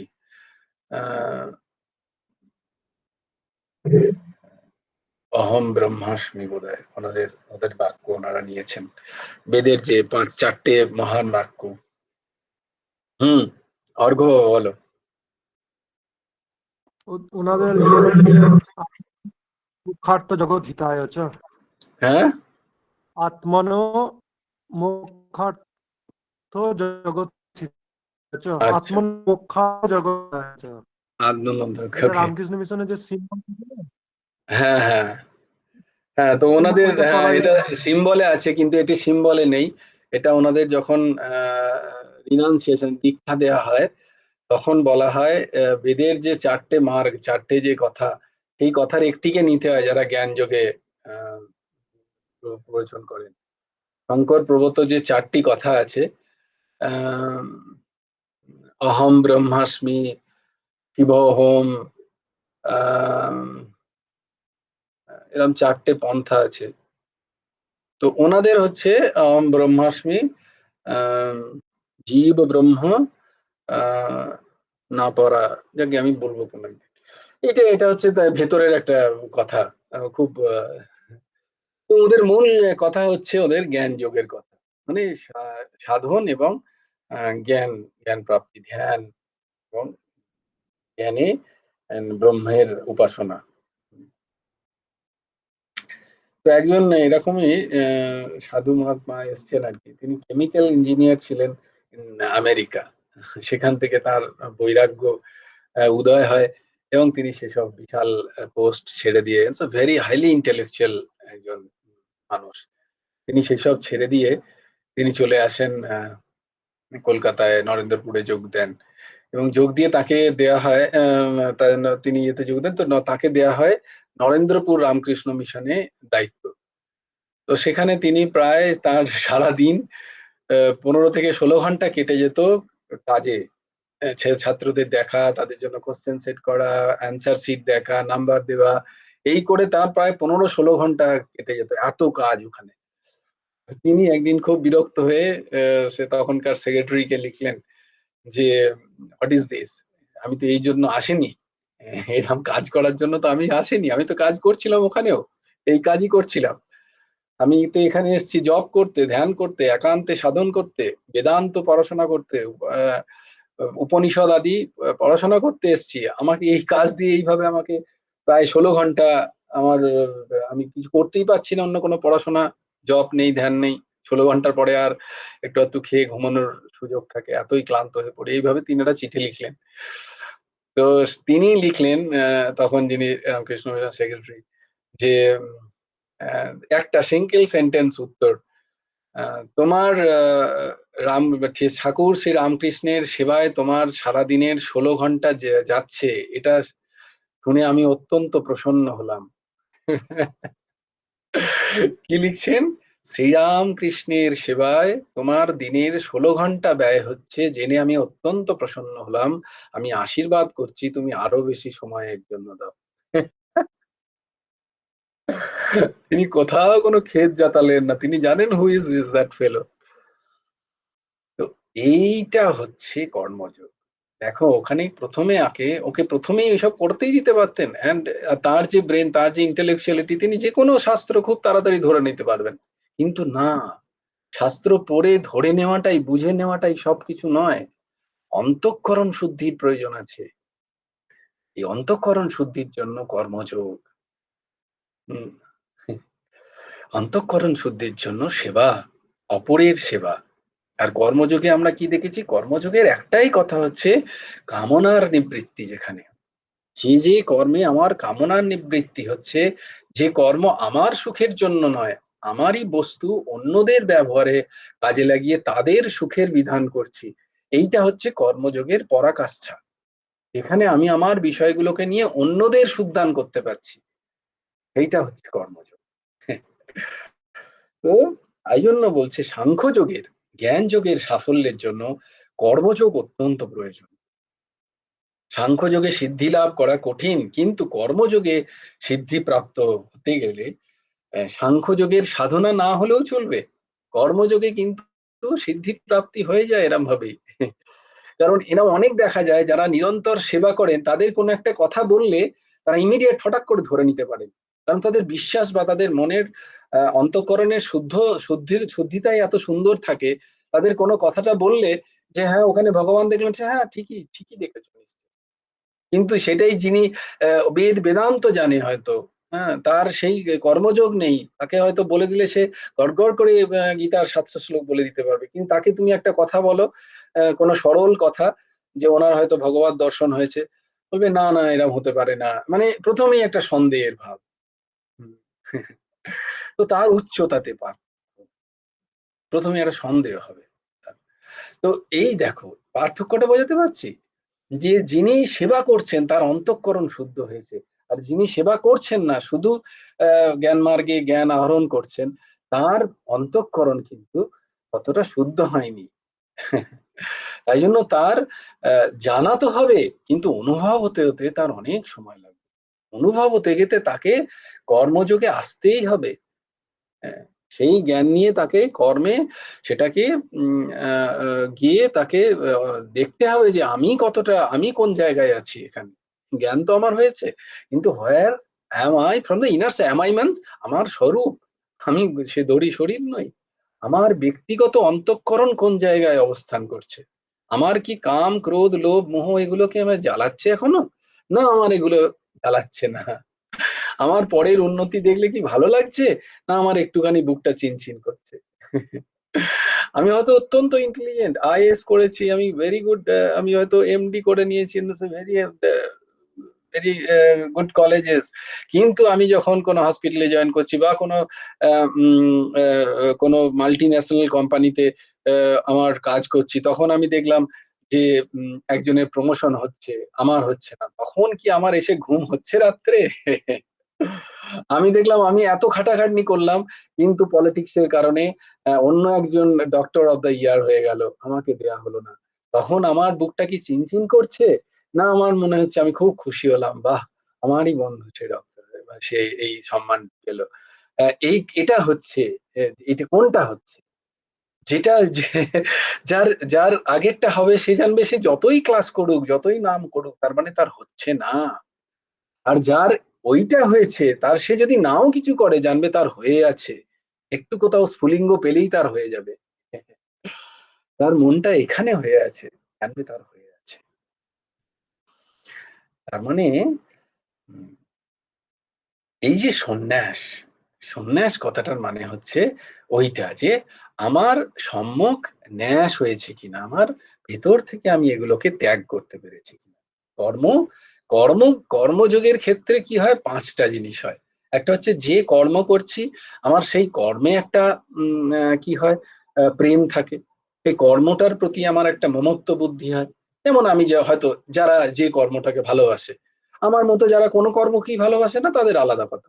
অহম ব্রহ্মাস্মি বোধহয় ওদের বাক্য ওনারা নিয়েছেন, বেদের যে 4টে মহান বাক্য। অর্ঘ্য বলো। ওনাদের ইয়ে হচ্ছে দুঃখার্থ জগৎ হিতায় চ, হ্যাঁ, আত্মনো মোক্ষার্থ জগৎ হিতায় চ, আচ্ছা, আত্মনো মোক্ষার্থ জগৎ হিতায় চ। আনন্দ। এটা রামকৃষ্ণ মিশনের যে সিম্বল, হ্যাঁ হ্যাঁ হ্যাঁ, তো ওনাদের ওইটা সবাই এটা সিম্বলে আছে, কিন্তু এটি সিম্বলে নেই। এটা ওনাদের যখন রিনাউন্সিয়েশন দীক্ষা দেওয়া হয় তখন বলা হয় বেদের যে 4টে মার্গ, 4টে যে কথা, সেই কথার একটিকে নিতে হয় যারা জ্ঞান যোগে প্রবচন করেন। শঙ্কর প্রবত যে 4টি কথা আছে, অহম ব্রহ্মাস্মি, শিবহোম, এরকম 4টে পন্থা আছে। তো ওনাদের হচ্ছে অহম ব্রহ্মাস্মি, জীব ব্রহ্ম, না পড়া, যাকে আমি বলবো কোন একদিন। এটা হচ্ছে তার ভেতরের একটা কথা, খুব তো ওদের মূল কথা হচ্ছে ওদের জ্ঞান যোগের কথা, মানে সাধন এবং জ্ঞান, জ্ঞান প্রাপ্তি, ধ্যান এবং জ্ঞানে ব্রহ্মের উপাসনা। তো একজন এরকমই সাধু মহাত্মা এসছেন আর কি, তিনি কেমিক্যাল ইঞ্জিনিয়ার ছিলেন আমেরিকা। সেখান থেকে তার বৈরাগ্য উদয় হয় এবং তিনি সেসব বিশাল পোস্ট ছেড়ে দিয়ে, ভেরি হাইলি ইন্টেলেকচুয়াল একজন মানুষ, তিনি সেসব ছেড়ে দিয়ে তিনি চলে আসেন কলকাতায়, নরেন্দ্রপুরে যোগ দেন এবং যোগ দিয়ে তাকে দেয়া হয়, তিনি এতে যোগ দেন, তো তাকে দেয়া হয় নরেন্দ্রপুর রামকৃষ্ণ মিশনে দায়িত্ব। তো সেখানে তিনি প্রায় তার সারাদিন 15 থেকে 16 ঘন্টা কেটে যেত কাজে, ছাত্রদের দেখা, তাদের জন্য কোশ্চেন সেট করা, অ্যান্সার শিট দেখা, নাম্বার দেওয়া, এই করে তার প্রায় 15-16 ঘন্টা কেটে যেত, এত কাজ ওখানে। তিনি একদিন খুব বিরক্ত হয়ে সে তখনকার সেক্রেটারিকে লিখলেন যে হোয়াট ইজ দিস, আমি তো এই জন্য আসেনি, এরকম কাজ করার জন্য তো আমি আসেনি, আমি তো কাজ করছিলাম ওখানেও, এই কাজই করছিলাম, আমি তো এখানে এসেছি জব করতে, ধ্যান করতে, একান্তে সাধন করতে, বেদান্ত পড়াশোনা করতে, উপনিষদ আদি পড়াশোনা করতে এসেছি, আমাকে এই কাজ দিয়ে এইভাবে আমাকে প্রায় 16 ঘন্টা আমার আমি কিছু করতেই পারছি না, অন্য কোনো পড়াশোনা, জব নেই, ধ্যান নেই, 16 ঘন্টার পরে আর একটু খেয়ে ঘুমানোর সুযোগ থাকে, এতই ক্লান্ত হয়ে পড়ে, এইভাবে তিনি একটা চিঠি লিখলেন। তো তিনি লিখলেন তখন যিনি রামকৃষ্ণ মিশন সেক্রেটারি, যে একটা সিঙ্গেল সেন্টেন্স উত্তর, তোমার ঠাকুর শ্রী রামকৃষ্ণের সেবায় তোমার সারাদিনের 16 ঘন্টা যাচ্ছে, এটা শুনে আমি অত্যন্ত প্রসন্ন হলাম। কি লিখছেন? শ্রীরাম কৃষ্ণের সেবায় তোমার দিনের 16 ঘন্টা ব্যয় হচ্ছে, জেনে আমি অত্যন্ত প্রসন্ন হলাম। আমি আশীর্বাদ করছি তুমি আরো বেশি সময়ের জন্য দাও। তিনি কোথাও কোনো ক্ষেত জাতালেন না, তিনি জানেন হু ইজ দিস দ্যাট ফেলো। তো এইটা হচ্ছে কর্মযোগ। দেখো ওখানে প্রথমে ওকে প্রথমেই এসব পড়তেই দিতে পারতেন, এন্ড তার যে ব্রেন, তার যে ইন্টেলেকচুয়ালিটি, তিনি যে কোনো শাস্ত্র খুব তাড়াতাড়ি ধরে নিতে পারবেন। কিন্তু না, শাস্ত্র পড়ে ধরে নেওয়াটাই, বুঝে নেওয়াটাই সবকিছু নয়। অন্তঃকরণ শুদ্ধির প্রয়োজন আছে। এই অন্তঃকরণ শুদ্ধির জন্য কর্মযোগ। হম অন্তঃকরণ শুদ্ধির জন্য সেবা, অপরের সেবা। আর কর্মযোগে আমরা কি দেখেছি? কর্মযোগের একটাই কথা হচ্ছে কামনার নিবৃত্তি। যেখানে যে কর্মে আমার কামনার নিবৃত্তি হচ্ছে, যে কর্ম আমার সুখের জন্য নয়, আমারই বস্তু অন্যদের ব্যবহারে কাজে লাগিয়ে তাদের সুখের বিধান করছি, এইটা হচ্ছে কর্মযোগের পরাকাষ্ঠা। এখানে আমি আমার বিষয়গুলোকে নিয়ে অন্যদের সুখদান করতে পারছি, এইটা হচ্ছে কর্মযোগ। তো এই জন্য বলছে সাংখ্যযোগের, জ্ঞান যোগের সাফল্যের জন্য কর্মযোগ অত্যন্ত প্রয়োজন। সাংখ্যযোগে সিদ্ধি লাভ করা কঠিন, কিন্তু কর্মযোগে সিদ্ধি প্রাপ্ত হতে গেলে সাংখ্যযোগের সাধনা না হলেও চলবে, কর্মযোগে কিন্তু সিদ্ধি প্রাপ্তি হয়ে যায় এরম ভাবেই। কারণ এরা অনেক দেখা যায় যারা নিরন্তর সেবা করেন, তাদের কোনো একটা কথা বললে তারা ইমিডিয়েট ফটাক করে ধরে নিতে পারেন, কারণ তাদের বিশ্বাস বা তাদের মনের অন্তঃকরণের শুদ্ধিতাই এত সুন্দর থাকে। তাদের কোনো কথাটা বললে যে হ্যাঁ ওখানে ভগবান দেখলেন, হ্যাঁ ঠিকই ঠিকই দেখেছো। কিন্তু সেটাই যিনি বেদান্ত জানে হয়তো, হ্যাঁ, তার সেই কর্মযোগ নেই, তাকে হয়তো বলে দিলে সে গড়গড় করে গীতার 700 শ্লোক বলে দিতে পারবে। কিন্তু তাকে তুমি একটা কথা বলো, কোনো সরল কথা, যে ওনার হয়তো ভগবত দর্শন হয়েছে, বলবে না না এরকম হতে পারে না, মানে প্রথমেই একটা সন্দেহের ভাব। তো তার উচ্চতাতে প্রথমে একটা সন্দেহ হবে। তো এই দেখো পার্থক্যটা বোঝাতে পারছি, যে যিনি সেবা করছেন তার অন্তঃকরণ শুদ্ধ হয়েছে, আর যিনি সেবা করছেন না, শুধু জ্ঞান মার্গে জ্ঞান আহরণ করছেন, তার অন্তঃকরণ কিন্তু অতটা শুদ্ধ হয়নি। তাই জন্য তার জানা তো হবে, কিন্তু অনুভব হতে হতে তার অনেক সময় লাগবে। অনুভব হতে গেতে তাকে কর্মযোগে আসতেই হবে। সেই জ্ঞান নিয়ে তাকে কর্মে সেটাকে গিয়ে তাকে দেখতে হবে যে আমি কোন জায়গায় আছি এখানে। জ্ঞান তো আমার হয়েছে, কিন্তু where am I from the inner, am I means আমার স্বরূপ, আমি সে দড়ি শরীর নই। আমার ব্যক্তিগত অন্তঃকরণ কোন জায়গায় অবস্থান করছে, আমার কি কাম ক্রোধ লোভ মোহ এগুলোকে আমার জ্বালাচ্ছে এখনো, না আমার এগুলো জ্বালাচ্ছে না। আমার পরের উন্নতি দেখলে কি ভালো লাগছে, না আমার একটুখানি বুকটা চিনচিন করছে। আমি হয়তো অত্যন্ত ইন্টেলিজেন্ট, আইএস করেছি, আমি ভেরি গুড, আমি হয়তো এমডি করে নিয়েছি, ভেরি ভেরি গুড কলেজেস, কিন্তু আমি যখন কোনো হসপিটালে জয়েন করছি বা কোনো মাল্টি ন্যাশনাল কোম্পানিতে আমার কাজ করছি, তখন আমি দেখলাম যে একজনের প্রমোশন হচ্ছে, আমার হচ্ছে না, তখন কি আমার এসে ঘুম হচ্ছে রাত্রে? আমি দেখলাম আমি এত খাটাখাটনি করলাম, কিন্তু পলিটিক্সের কারণে অন্য একজন ডক্টর অফ দ্য ইয়ার হয়ে গেল, আমাকে দেয়া হলো না, তখন আমার বুকটা কি চিনচিন করছে, না আমার মনে হচ্ছে আমি খুব খুশি হলাম, বাহ আমারই বন্ধু সে ডক্টর, সে এই সম্মান পেল। এটা হচ্ছে, এটা কোনটা হচ্ছে, যেটা যার যার আগেরটা হবে সে জানবে, সে যতই ক্লাস করুক যতই নাম করুক তার মানে তার হচ্ছে না। আর যার ওইটা হয়েছে, তার সে যদি নাও কিছু করে জানবে তার হয়ে আছে, একটু কোথাও স্ফুলিঙ্গ পেলেই তার হয়ে যাবে, তার মনটা এখানে হয়ে আছে, জানবে তার হয়ে আছে। তার মানে এই যে সন্ন্যাস, সন্ন্যাস কথাটার মানে হচ্ছে ওইটা, যে আমার সম্যক ন্যাস হয়েছে কিনা, আমার ভেতর থেকে আমি এগুলোকে ত্যাগ করতে পেরেছি কিনা। কর্ম কর্ম কর্মযোগের ক্ষেত্রে কি হয়, 5টা জিনিস হয়। একটা হচ্ছে যে কর্ম করছি আমার সেই কর্মে একটা কি হয়, প্রেম থাকে, সেই কর্মটার প্রতি আমার একটা মমত্ব বুদ্ধি হয়। যেমন আমি যে হয়তো যারা যে কর্মটাকে ভালোবাসে, আমার মতো যারা কোনো কর্মকেই ভালোবাসে না তাদের আলাদা কথা।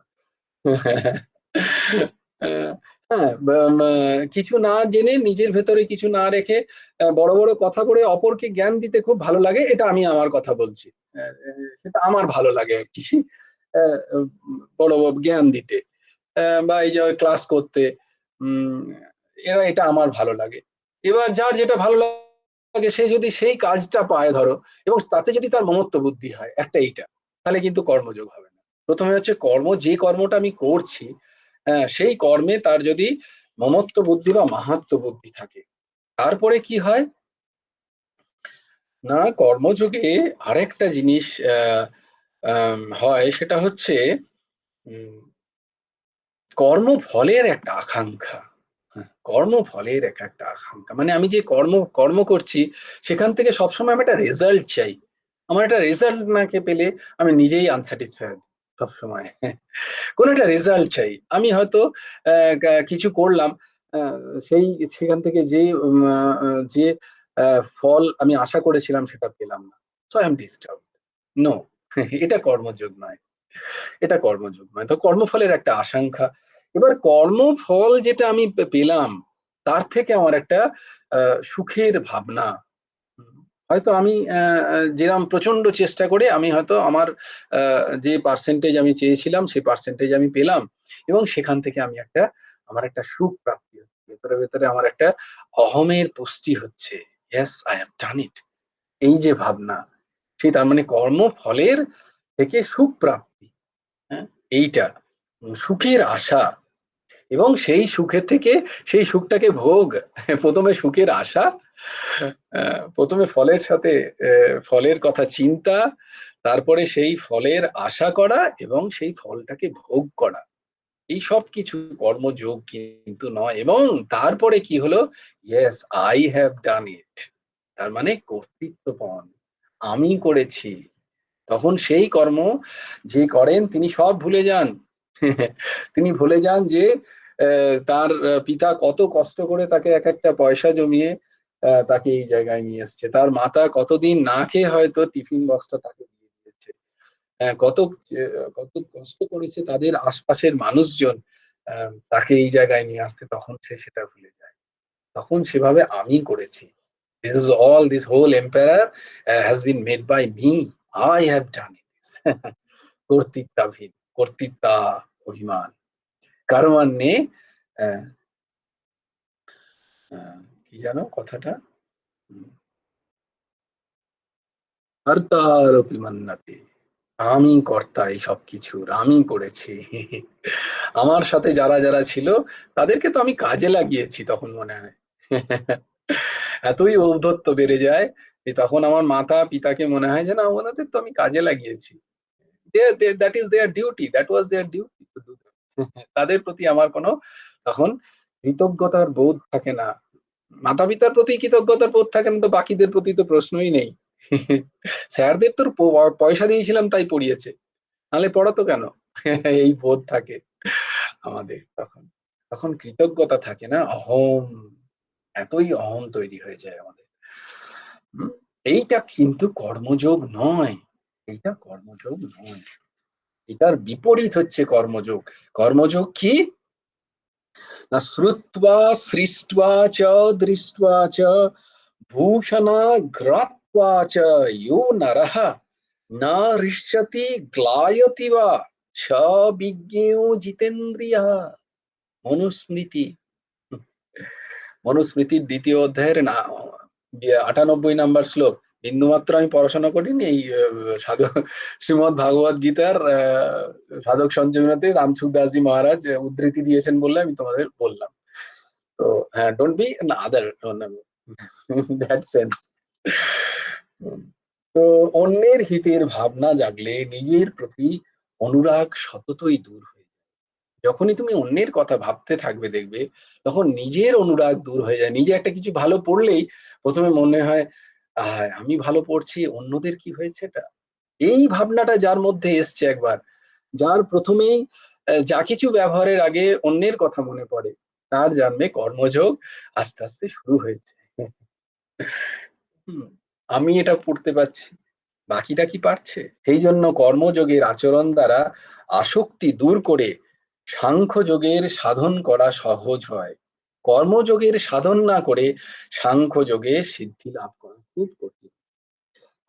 হ্যাঁ, কিছু না জেনে নিজের ভেতরে কিছু না রেখে বড় বড় কথা করে অপরকে জ্ঞান দিতে খুব ভালো লাগে, এটা আমি আমার কথা বলছি। সেটা আমার ভালো লাগে আর কি, বড় বড় জ্ঞান দিতে বা এই যে ক্লাস করতে, উম এটা আমার ভালো লাগে। এবার যার যেটা ভালো লাগে সে যদি সেই কাজটা পায় ধরো, এবং তাতে যদি তার মমত্ব বুদ্ধি হয় একটা এইটা, তাহলে কিন্তু কর্মযোগ হবে না। প্রথমে হচ্ছে যে কর্মটা আমি করছি, সেই কর্মে তার যদি মমত্ব বুদ্ধি বা মাহাত্ম্য বুদ্ধি থাকে, তারপরে কি হয় না, কর্মযোগে আরেকটা জিনিস হয়, সেটা হচ্ছে কর্মফলের একটা আকাঙ্ক্ষা। কর্মফলের একটা আকাঙ্ক্ষা, মানে আমি যে কর্ম করছি সেখান থেকে সবসময় আমি একটা রেজাল্ট চাই। আমার একটা রেজাল্ট না পেলে আমি নিজেই আনস্যাটিসফাইড সবসময়। কোন একটা রেজাল্ট চাই। আমি হয়তো কিছু করলাম, সেই সেখান থেকে যে ফল আমি আশা করেছিলাম সেটা পেলাম না, so I am disturb. No, এটা কর্মযোগ নয়, এটা কর্মযোগ নয়। তো কর্মফলের একটা আকাঙ্ক্ষা। এবার কর্মফল যেটা আমি পেলাম তার থেকে আমার একটা সুখের ভাবনা। হয়তো আমি যেরকম প্রচন্ড চেষ্টা করে আমি হয়তো আমার যে পার্সেন্টেজ আমি চেয়েছিলাম সেই পার্সেন্টেজ আমি পেলাম, এবং সেখান থেকে আমার একটা সুখ প্রাপ্তি হচ্ছে, ভেতরে ভেতরে আমার একটা অহমের পুষ্টি হচ্ছে, ইয়েস আই হ্যাভ ডান ইট, এই যে ভাবনা, সেই তার মানে কর্মফলের থেকে সুখ প্রাপ্তি। হ্যাঁ, এইটা সুখের আশা, এবং সেই সুখের থেকে সেই সুখটাকে ভোগ। প্রথমে সুখের আশা, প্রথমে ফলের সাথে ফলের কথা চিন্তা, তারপরে সেই ফলের আশা করা এবং সেই ফলটাকে ভোগ করা, এই সব কিছু কর্মযোগ কিন্তু নয়। এবং তারপরে কি হলো, ইয়েস আই হ্যাভ ডান ইট, তার মানে কর্তৃত্বপন, আমি করেছি। তখন সেই কর্ম যে করেন তিনি সব ভুলে যান। তিনি ভুলে যান যে তার পিতা কত কষ্ট করে তাকে এক একটা পয়সা জমিয়ে তাকে এই জায়গায় নিয়ে এসছে, তার মাতা কতদিন না খেয়ে হয়তো টিফিন বক্সটা তাকে দিয়ে দিয়েছে, কত কষ্ট করেছে তাদের আশপাশের মানুষজন তাকে এই জায়গায় নিয়ে আসতে, তখন সে সেটা ভুলে যায়। তখন সেভাবে আমি করেছি, this whole empire has been made by me, I have done it. কর্তৃত্বাভিন, কর্তৃত্বা অভিমান, কারমান্যে আহ, কি জানো কথাটা, কর্তারপি মন্যতে, আমি কর্তা এই সব কিছুর, আমি করেছি। আমার সাথে যারা যারা ছিল তাদেরকে তো আমি কাজে লাগিয়েছি, তখন মনে হয়। এতই ঔদ্ধত্য বেড়ে যায় যে তখন আমার মাতা পিতাকে মনে হয় যে না, ওনাদের তো আমি কাজে লাগিয়েছি, that is their duty, that was their duty to do. তাদের প্রতি আমার কোনো তখন কৃতজ্ঞতার বোধ থাকে না। মাতা পিতার প্রতি কৃতজ্ঞতার বোধ থাকে না তো বাকিদের প্রতি তো প্রশ্নই নেই। স্যারদের তো পয়সা দিয়েছিলাম তাই পড়িয়েছে, নাহলে পড়াতো কেন। এই বোধ থাকে আমাদের তখন, তখন কৃতজ্ঞতা থাকে না, অহম, এতই অহম তৈরি হয়ে যায় আমাদের। এইটা কিন্তু কর্মযোগ নয়, এইটা কর্মযোগ নয়, এটার বিপরীত হচ্ছে কর্মযোগ। কর্মযোগ কি না, শ্রুত্বা সৃष्ट्वा চ দৃष्ट्वा চ ভূষণা ঘ্রাত্वा চ ইয়ো নরঃ না হৃষ্যতি গ্লায়তি বা স বিজ্ঞেয় জিতেন্দ্রিয়ঃ। মনুস্মৃতি, মনুস্মৃতির দ্বিতীয় অধ্যায়ের 98 নাম্বার শ্লোক। বিন্দুমাত্র আমি পড়াশোনা করিনি, এই সাধক শ্রীমদ ভাগবত গীতার সাধক সঞ্জীবনীতে রামসুখ দাসজি মহারাজ উদ্ধৃতি দিয়েছেন বলে আমি তোমাদের বললাম। তো হ্যাঁ, don't be other that sense. তো অন্যের হিতের ভাবনা জাগলে নিজের প্রতি অনুরাগ সততই দূর হয়ে যায়। যখনই তুমি অন্যের কথা ভাবতে থাকবে দেখবে তখন নিজের অনুরাগ দূর হয়ে যায়। নিজে একটা কিছু ভালো পড়লেই প্রথমে মনে হয় আমি ভালো পড়ছি, অন্যদের কি হয়েছে এটা, এই ভাবনাটা যার মধ্যে এসছে একবার, যার প্রথমেই যা কিছু ব্যবহারের আগে অন্যের কথা মনে পড়ে, তার জানবে কর্মযোগ আস্তে আস্তে শুরু হয়েছে। হুম, আমি এটা পড়তে পারছি, বাকিটা কি পারছে? সেই জন্য কর্মযোগের আচরণ দ্বারা আসক্তি দূর করে সাংখ্যযোগের সাধন করা সহজ হয়। কর্মযোগের সাধন না করে সাংখ্যযোগে সিদ্ধি লাভ করা খুব কঠিন।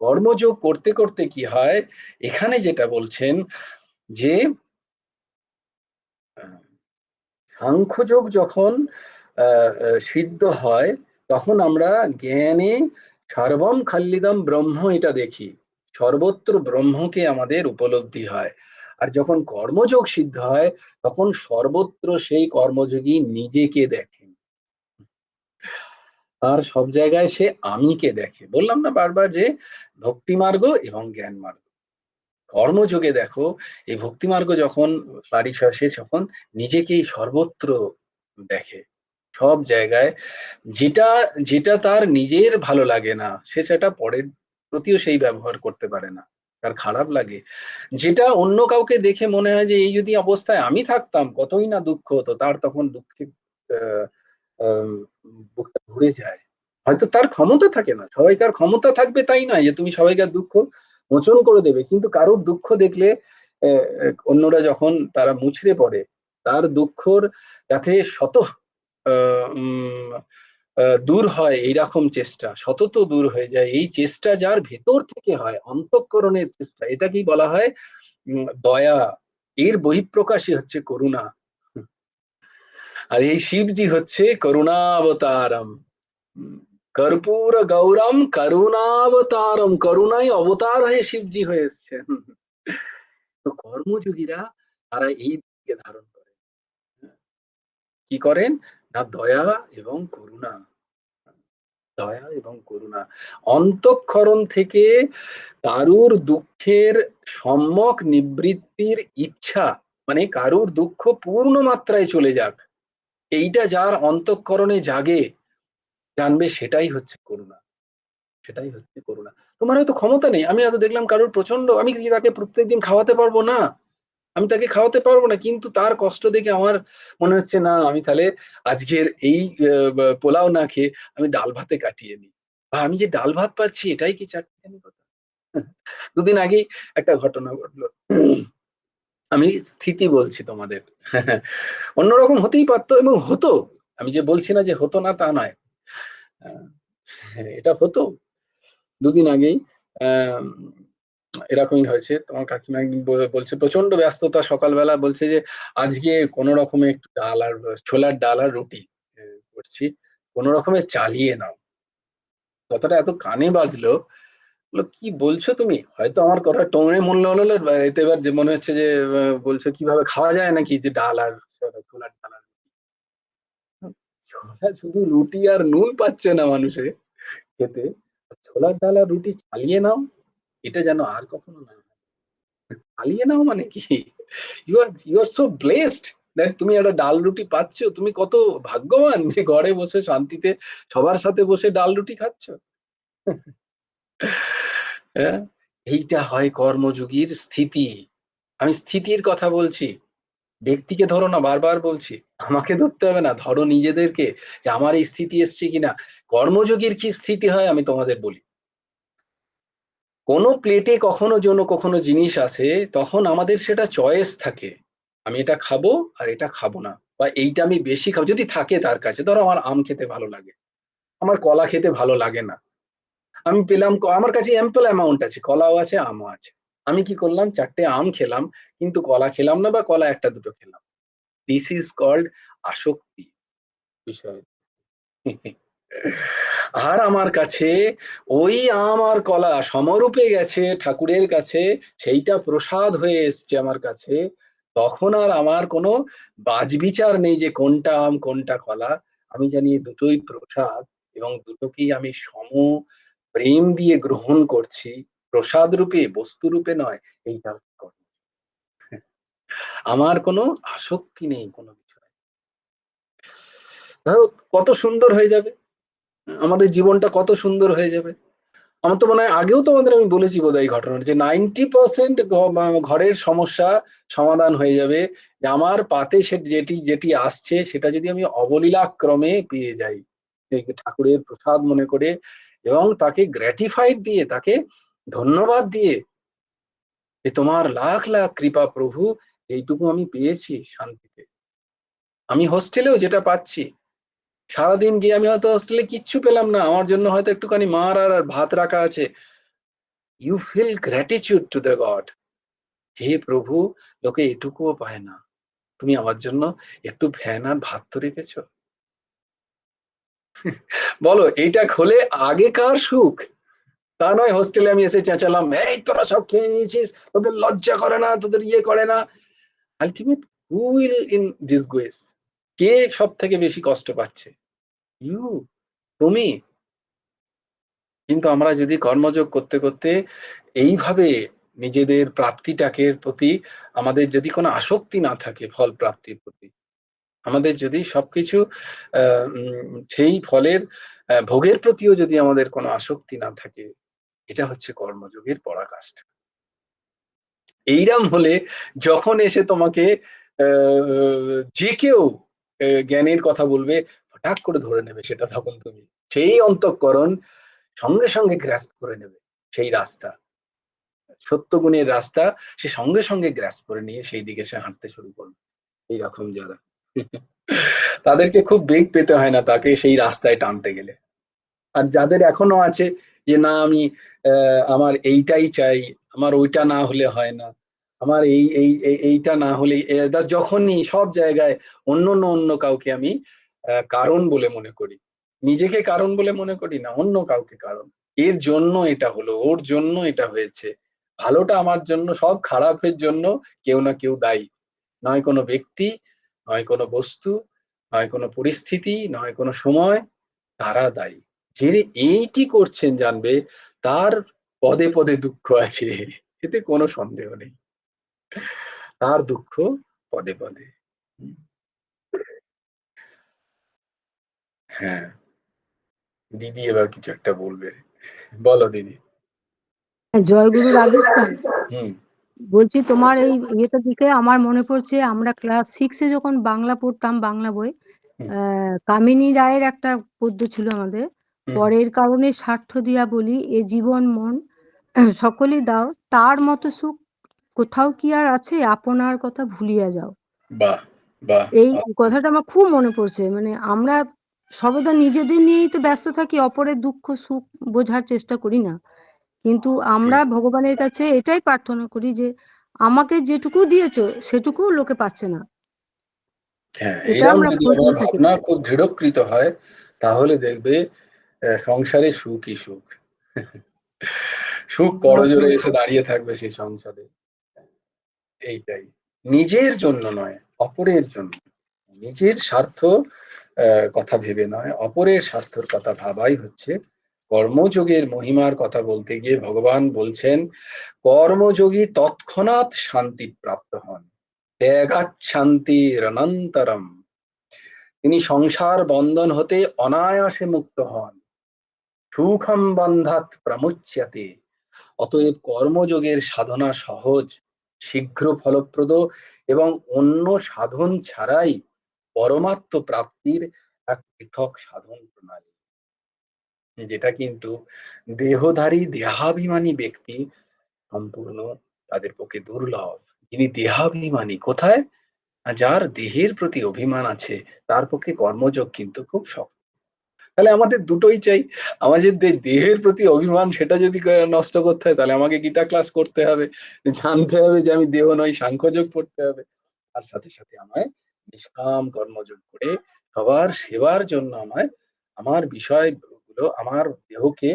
কর্মযোগ করতে করতে কি হয়, এখানে যেটা বলছেন যে সাংখ্যযোগ যখন সিদ্ধ হয়, তখন আমরা জ্ঞানে সর্বম খাল্লিদম ব্রহ্ম এটা দেখি, সর্বত্র ব্রহ্মকে আমাদের উপলব্ধি হয়। আর যখন কর্মযোগ সিদ্ধ হয়, তখন সর্বত্র সেই কর্মযোগী নিজেকে দেখেন, আর সব জায়গায় সে আমিকে দেখে। বললাম না বারবার যে ভক্তি মার্গ এবং জ্ঞান মার্গ। কর্মযোগে দেখো, এই ভক্তি মার্গ যখন পারিশ হয়, সে যখন নিজেকেই সর্বত্র দেখে, সব জায়গায়। যেটা যেটা তার নিজের ভালো লাগে না, সে সেটা পরের প্রতিও সেই ব্যবহার করতে পারে না, তার খারাপ লাগে। যেটা অন্য কাউকে দেখে মনে হয় যে এই যদি অবস্থায় আমি থাকতাম কতই না দুঃখ হতো, তার তখন দুঃখে আহ, আহ, বুকটা ভরে যায়। হয়তো তার ক্ষমতা থাকে না, সবাইকার ক্ষমতা থাকবে তাই নয় যে তুমি সবাইকার দুঃখ মোচন করে দেবে, কিন্তু কারোর দুঃখ দেখলে অন্যরা যখন তারা মুচড়ে পড়ে, তার দুঃখর যাতে শত দূর হয় এইরকম চেষ্টা, সতত দূর হয়ে যায় এই চেষ্টা যার ভেতর থেকে হয়, অন্তঃকরণের চেষ্টা, এটাকেই বলা হয় দয়া। এর বহিঃপ্রকাশই হচ্ছে করুণা। আর এই শিবজি হচ্ছে করুণাবতারম। কর্পূর গৌরম করুণাবতারম, করুণাই অবতার হয়ে শিবজি হয়ে এসছেন। তো কর্মযোগীরা তারা এই দিকে ধারণ করেন, কি করেন না, দয়া এবং করুণা, দয়া এবং করুণা। অন্তঃকরণ থেকে কারুর দুঃখের সম্যক নিবৃত্তির ইচ্ছা, মানে কারুর দুঃখ পূর্ণ মাত্রায় চলে যাক, এইটা যার অন্তঃকরণে জাগে, জানবে সেটাই হচ্ছে করুণা, সেটাই হচ্ছে করুণা। তোমার হয়তো ক্ষমতা নেই, আমি হয়তো দেখলাম কারুর প্রচন্ড, আমি কি তাকে প্রত্যেকদিন খাওয়াতে পারবো না, আমি তাকে খাওয়াতে পারবো না, কিন্তু তার কষ্ট দেখে আমার মনে হচ্ছে না, আমি তাহলে আজকের এই পোলাও না খেয়ে আমি ডাল ভাতে কাটিয়ে নিই, বা আমি যে ডাল ভাত পাচ্ছি এটাই কি চারটিখানি কথা। দুদিন আগেই একটা ঘটনা ঘটলো, আমি স্থিতি বলছি তোমাদের। অন্যরকম হতেই পারতো এবং হতো, আমি যে বলছি না যে হতো না তা নয়, আহ, এটা হতো। দুদিন আগেই আহ এরকমই হয়েছে, তোমার কাকিমা একদিন বলছে প্রচন্ড ব্যস্ততা, সকালবেলা বলছে যে আজকে কোনো রকমে একটু ডাল আর ছোলার ডাল আর রুটি করছি, কোনো রকমে চালিয়ে নাও। কথাটা এত কানে বাজলো, বললো কি বলছো তুমি, হয়তো আমার কথা টোনে মনে হলো, এতে এবার যে মনে হচ্ছে যে বলছো কিভাবে খাওয়া যায় নাকি, যে ডাল আর ছোলার ডাল আর ছোলা, শুধু রুটি আর নুন পাচ্ছে না মানুষে খেতে, ছোলার ডাল আর রুটি চালিয়ে নাও, এটা যেন আর কখনো না। চালিয়ে নাও মানে কি, you are so blessed that তুমি একটা ডাল রুটি পাচ্ছ, তুমি কত ভাগ্যবান যে ঘরে বসে শান্তিতে সবার সাথে বসে ডাল রুটি খাচ্ছ। হ্যাঁ, এইটা হয় কর্মযোগীর স্থিতি। আমি স্থিতির কথা বলছি, ব্যক্তিকে ধরো না, বারবার বলছি, আমাকে ধরতে হবে না, ধরো নিজেদেরকে, যে আমার এই স্থিতি এসছে কিনা। কর্মযোগীর কি স্থিতি হয় আমি তোমাদের বলি, কোনো প্লেটে কখনো যেন কখনো জিনিস আসে, তখন আমাদের সেটা চয়েস থাকে, আমি এটা খাবো আর এটা খাবো না, বা এইটা আমি বেশি খাবো যদি থাকে তার কাছে। ধরো আমার আম খেতে ভালো লাগে, আমার কলা খেতে ভালো লাগে না, আমি পেলাম আমার কাছে অ্যাম্পল অ্যামাউন্ট আছে, কলাও আছে আমও আছে, আমি কি করলাম চারটে আম খেলাম, কিন্তু কলা খেলাম না, বা কলা একটা দুটো খেলাম। দিস ইজ কল্ড আসক্তি বিষয়। আর আমার কাছে ওই আম আর কলা সমরূপে গেছে ঠাকুরের কাছে, সেইটা প্রসাদ হয়ে এসছে আমার কাছে, তখন আর আমার কোনো বাছবিচার নেই যে কোনটা আম কোনটা কলা। আমি জানি দুটোই প্রসাদ, এবং দুটোকেই আমি সম প্রেম দিয়ে গ্রহণ করছি, প্রসাদ রূপে, বস্তু রূপে নয়। এইটা হচ্ছে কর্ম। আমার কোনো আসক্তি নেই কোনো বিষয়। ধরো কত সুন্দর হয়ে যাবে, আমাদের জীবনটা কত সুন্দর হয়ে যাবে। আমার তো মনে হয় আগেও তোমাদের আমি বলেছি বোধহয় এই ঘটনাটা, যে 90% ঘরের সমস্যা সমাধান হয়ে যাবে যে আমার পাতে সে যেটি যেটি আসছে সেটা যদি আমি অবলীলাক্রমে পেয়ে যাই, ঠাকুরের প্রসাদ মনে করে, এবং তাকে গ্র্যাটিফাইড দিয়ে, তাকে ধন্যবাদ দিয়ে, যে তোমার লাখ লাখ কৃপা প্রভু, এইটুকু আমি পেয়েছি শান্তিতে। আমি হোস্টেলেও যেটা পাচ্ছি, সারাদিন গিয়ে আমি হয়তো হোস্টেলে কিচ্ছু পেলাম না, আমার জন্য হয়তো একটুখানি মার আর ভাত রাখা আছে, you feel gratitude to the God. হে প্রভু, লোকে এটুকুও পায় না, তুমি আমার জন্য একটু ফ্যান আর ভাত তো রেখেছো। বলো এইটা হলে আগেকার সুখ। তা নয় হোস্টেলে আমি এসে চেঁচালাম, এই তোরা সব খেয়ে নিয়েছিস, তোদের লজ্জা করে না, তোদের ইয়ে করে না। Ultimate who will in disgrace? কে সব থেকে বেশি কষ্ট পাচ্ছে? ইউ, তুমি। কিন্তু আমরা যদি কর্মযোগ করতে করতে এইভাবে নিজেদের প্রাপ্তিটাকে প্রতি আমাদের যদি কোনো আসক্তি না থাকে, ফল প্রাপ্তির প্রতি আমাদের যদি সবকিছু সেই ফলের ভোগের প্রতিও যদি আমাদের কোনো আসক্তি না থাকে, এটা হচ্ছে কর্মযোগের পরাকাষ্ঠা। এইরাম হলে যখন এসে তোমাকে যে কেউ জ্ঞানের কথা বলবে, হঠাৎ করে ধরে নেবে সেটা, তখন তুমি সেই অন্তঃকরণ সঙ্গে সঙ্গে গ্রাস্প করে নেবে সেই রাস্তা, সত্য গুণের রাস্তা, সে সঙ্গে সঙ্গে গ্রাস্প করে নিয়ে সেই দিকে সে হাঁটতে শুরু করবে। এইরকম যারা তাদেরকে খুব বেগ পেতে হয় না তাকে সেই রাস্তায় টানতে গেলে। আর যাদের এখনো আছে যে না আমি আমার এইটাই চাই, আমার ওইটা না হলে হয় না, আমার এইটা না হলে, যখনই সব জায়গায় অন্য অন্য কাউকে আমি কারণ বলে মনে করি, নিজেকে কারণ বলে মনে করি না, অন্য কাউকে কারণ, এর জন্য এটা হলো, ওর জন্য এটা হয়েছে, ভালোটা আমার জন্য, সব খারাপের জন্য কেউ না কেউ দায়ী, নয় কোনো ব্যক্তি, নয় কোনো বস্তু, নয় কোনো পরিস্থিতি, নয় কোনো সময়, তারা দায়ী। যিনি এইটি করছেন জানবে তার পদে পদে দুঃখ আছে, এতে কোনো সন্দেহ নেই, তার দুঃখ পদে পদে। হ্যাঁ, দিদি এবার কিছু একটা বলবে, বলো দিদি। জয়গুরু রাজেশান, হুম। বলছি তোমার এই ইয়েটা দিকে আমার মনে পড়ছে আমরা ক্লাস 6-এ যখন বাংলা পড়তাম, বাংলা বই, হুম। কামিনী রায়ের একটা পদ্য ছিল আমাদের, হুম। পরের কারণে স্বার্থ দিয়া বলি এ জীবন মন সকলই দাও, তার মতো সুখ কোথাও কি আর আছে, আপনার কথা ভুলিয়া যাও। বাহ, বাহ। এই কথাটা আমার খুব মনে পড়ছে। মানে আমরা সর্বদা নিজেদের নিয়েই তো ব্যস্ত থাকি, অপরের দুঃখ সুখ বোঝার চেষ্টা করি না। কিন্তু আমরা ঠিক। ভগবানের কাছে এটাই প্রার্থনা করি যে আমাকে যেটুকু দিয়েছো সেটুকু লোকে পাচ্ছে না, হ্যাঁ, এটা এরম আমরা যদি খোঁজ আমার নিয়ে থাকি। ভাবনা খুব দৃঢ়কৃত হয়, তাহলে দেখবে সংসারে সুখই সুখ। সুখ করজোরে এসে দাঁড়িয়ে থাকবে সেই সংসারে। এইটাই, নিজের জন্য নয়, অপরের জন্য, নিজের স্বার্থ কথা ভেবে নয়, অপরের স্বার্থের কথা ভাবাই হচ্ছে কর্মযোগের মহিমার কথা বলতে গিয়ে ভগবান বলছেন, কর্মযোগী তৎক্ষণাৎ শান্তি প্রাপ্ত হন, ত্যাগাচ্ছান্তির অনন্তরম, তিনি সংসার বন্ধন হতে অনায়াসে মুক্ত হন, সুখম বন্ধাত প্রমুচ্যতে। অতএব কর্মযোগের সাধনা সহজ, শীঘ্র ফলপ্রদ এবং অন্য সাধন ছাড়াই পরমাত্ম প্রাপ্তির এক পৃথক সাধন প্রণালী, যেটা কিন্তু দেহধারী দেহাভিমানী ব্যক্তি সম্পূর্ণ তাদের পক্ষে দুর্লভ। যিনি দেহাভিমানী, কোথায়? যার দেহের প্রতি অভিমান আছে, তার পক্ষে কর্মযোগ কিন্তু খুব শক্ত। তাহলে আমাদের দুটোই চাই, আমাদের দেহের প্রতি অভিমান সেটা যদি নষ্ট করতে হয়, তাহলে আমাকে গীতা ক্লাস করতে হবে, জানতে হবে যে আমি দেহ নই, সাংখ্যযোগ পড়তে হবে, আর সাথে সাথে আমায় নিষ্কাম কর্মযোগ করে সবার সেবার জন্য আমায় আমার বিষয়গুলো, আমার দেহকে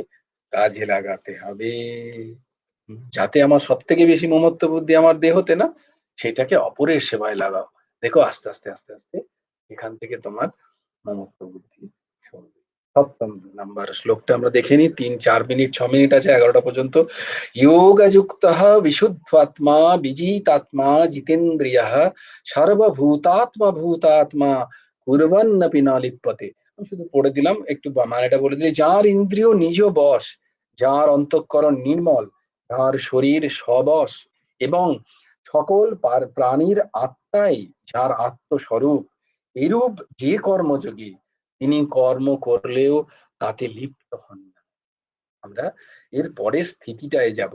কাজে লাগাতে হবে, যাতে আমার সব থেকে বেশি মমত্ব বুদ্ধি আমার দেহতে না, সেটাকে অপরের সেবায় লাগাও। দেখো আস্তে আস্তে আস্তে আস্তে এখান থেকে তোমার মমত্ব বুদ্ধি সরবে। সপ্তম নাম্বার শ্লোকটা আমরা দেখে নিই, 3-4 মিনিট 6 মিনিট আছে 11টা পর্যন্ত। যোগযুক্তঃ বিশুদ্ধাত্মা বিজিতাত্মা জিতেন্দ্রিয়ঃ সর্বভূতাত্মা ভূতাত্মা কুর্বন্নপি ন লিপ্যতে। আমি শুধু পড়ে দিলাম, একটু মানেটা বলে দিই, যার ইন্দ্রিয় নিজ বশ, যার অন্তঃকরণ নির্মল, যার শরীর সবশ এবং সকল প্রাণীর আত্মাই যার আত্মস্বরূপ, এরূপ যে কর্মযোগী তিনি কর্ম করলেও তাতে লিপ্ত হন না। আমরা এর পরের স্থিতিটায় যাব,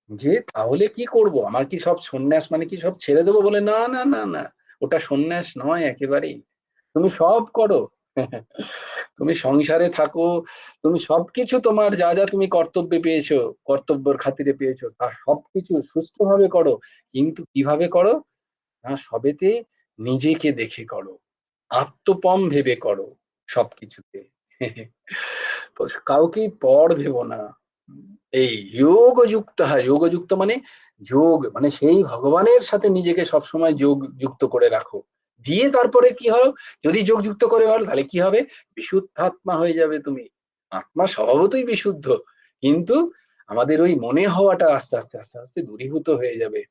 যে তাহলে কি করব, আমার কি সব সন্ন্যাস মানে কি সব ছেড়ে দেবো বলে? না না না না, ওটা সন্ন্যাস নয় একেবারেই। তুমি সব করো, তুমি সংসারে থাকো, তুমি সবকিছু তোমার যা যা তুমি কর্তব্যে পেয়েছো, কর্তব্যের খাতিরে পেয়েছো, তার সবকিছু সুষ্ঠুভাবে করো, কিন্তু কিভাবে করো না, সবেতে নিজেকে দেখে করো, আত্মপম ভেবে করো সবকিছুতে। কাউকেই পর ভেবো না। এই যোগযুক্ত হয়, যোগযুক্ত মানে যোগ মানে সেই ভগবানের সাথে নিজেকে সবসময় যোগ যুক্ত করে রাখো, দিয়ে তারপরে কি হয়, যদি যোগ যুক্ত করে ভালো তাহলে কি হবে, বিশুদ্ধাত্মা হয়ে যাবে তুমি। আত্মা স্বভাবতই বিশুদ্ধ, কিন্তু আমাদের ওই মনে হওয়াটা আস্তে আস্তে আস্তে আস্তে দূরীভূত হয়ে যাবে।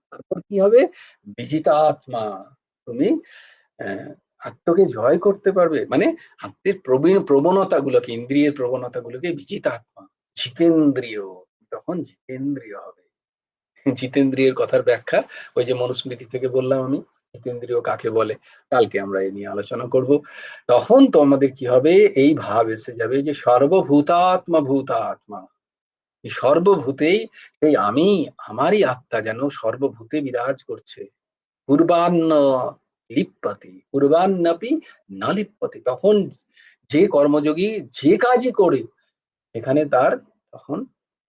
তারপর কি হবে, বিজিতা আত্মা, তুমি আত্মকে জয় করতে পারবে, মানে আত্মের প্রবণতা গুলোকে, ইন্দ্রিয়ের প্রবণতা গুলোকে বিজিত আত্মা, জিতেন্দ্রিয়, তখন জিতেন্দ্রিয় হবে। জিতেন্দ্রিয়ের কথার ব্যাখ্যা ওই যে মনুস্মৃতি থেকে বললাম আমি, জিতেন্দ্রিয় কাকে বলে, কালকে আমরা এই নিয়ে আলোচনা করব। তখন তো আমাদের কি হবে, এই ভাব এসে যাবে যে সর্বভূতাত্মা ভূতাত্মা, এই সর্বভূতেই সেই আমি, আমারই আত্মা যেন সর্বভূতে বিরাজ করছে। পূর্বান্ন লিপ্যতে, পূর্বান্নপি না লিপ্যতে, তখন যে কর্মযোগী যে কাজই করে এখানে তার তখন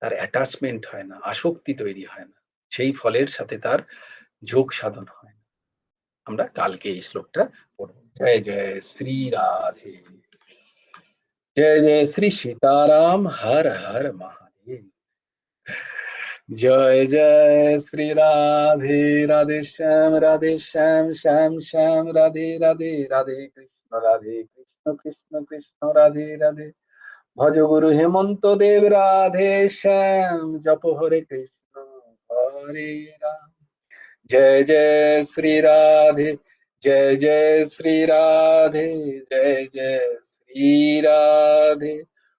তার অ্যাটাচমেন্ট হয় না, আসক্তি তৈরি হয় না, সেই ফলের সাথে তার যোগ সাধন হয় না। আমরা কালকে এই শ্লোকটা পড়ব। জয় জয় শ্রী রাধে, জয় জয় শ্রী সীতারাম, হর হর মহাদেব। জয় জয় শ্রী রাধে, রাধে শ্যাম শ্যাম শ্যাম রাধে রাধে, রাধে কৃষ্ণ কৃষ্ণ কৃষ্ণ রাধে রাধে। ভজ গুরু হেমন্ত দেব রাধে শ্যাম, জপ হরে কৃষ্ণ হরে রাম। জয় জয় শ্রী রাধে, জয় জয় শ্রী রাধে, জয় জয় শ্রী রাধে।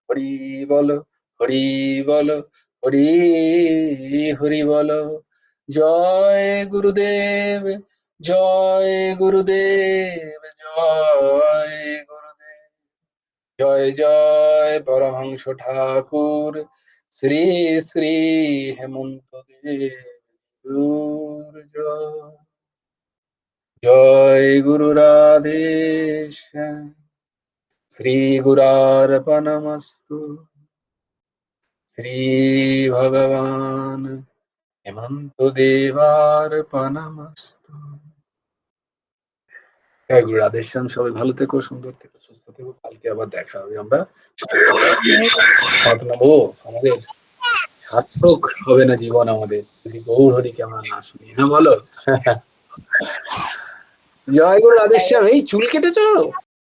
হরি বলো, হরি বলো, হরি হরি বলো। জয় গুরুদেব, জয় গুরুদেব, জয় গুরুদেব। জয় জয় পরমহংস ঠাকুর শ্রী শ্রী হেমন্ত দেব, জয় জয় গুরু রাধেশ্যাম। শ্রী গুরার্পণমস্তু। শ্রী ভগবান হেমন্ত দেবার্পণমস্তু। জয় গুরু রাধেশ্যাম। সবাই ভালো থেকো, সুন্দর থেকো, সুস্থ থেকো। কালকে আবার দেখা হবে। আমরা নেবো, আমাদের সার্থক হবে না জীবন আমাদের যদি গৌর হরিকে আমরা না শুনি। হ্যাঁ বলো। জয় গুরু রাধেশ্যাম। এই চুল কেটেছো?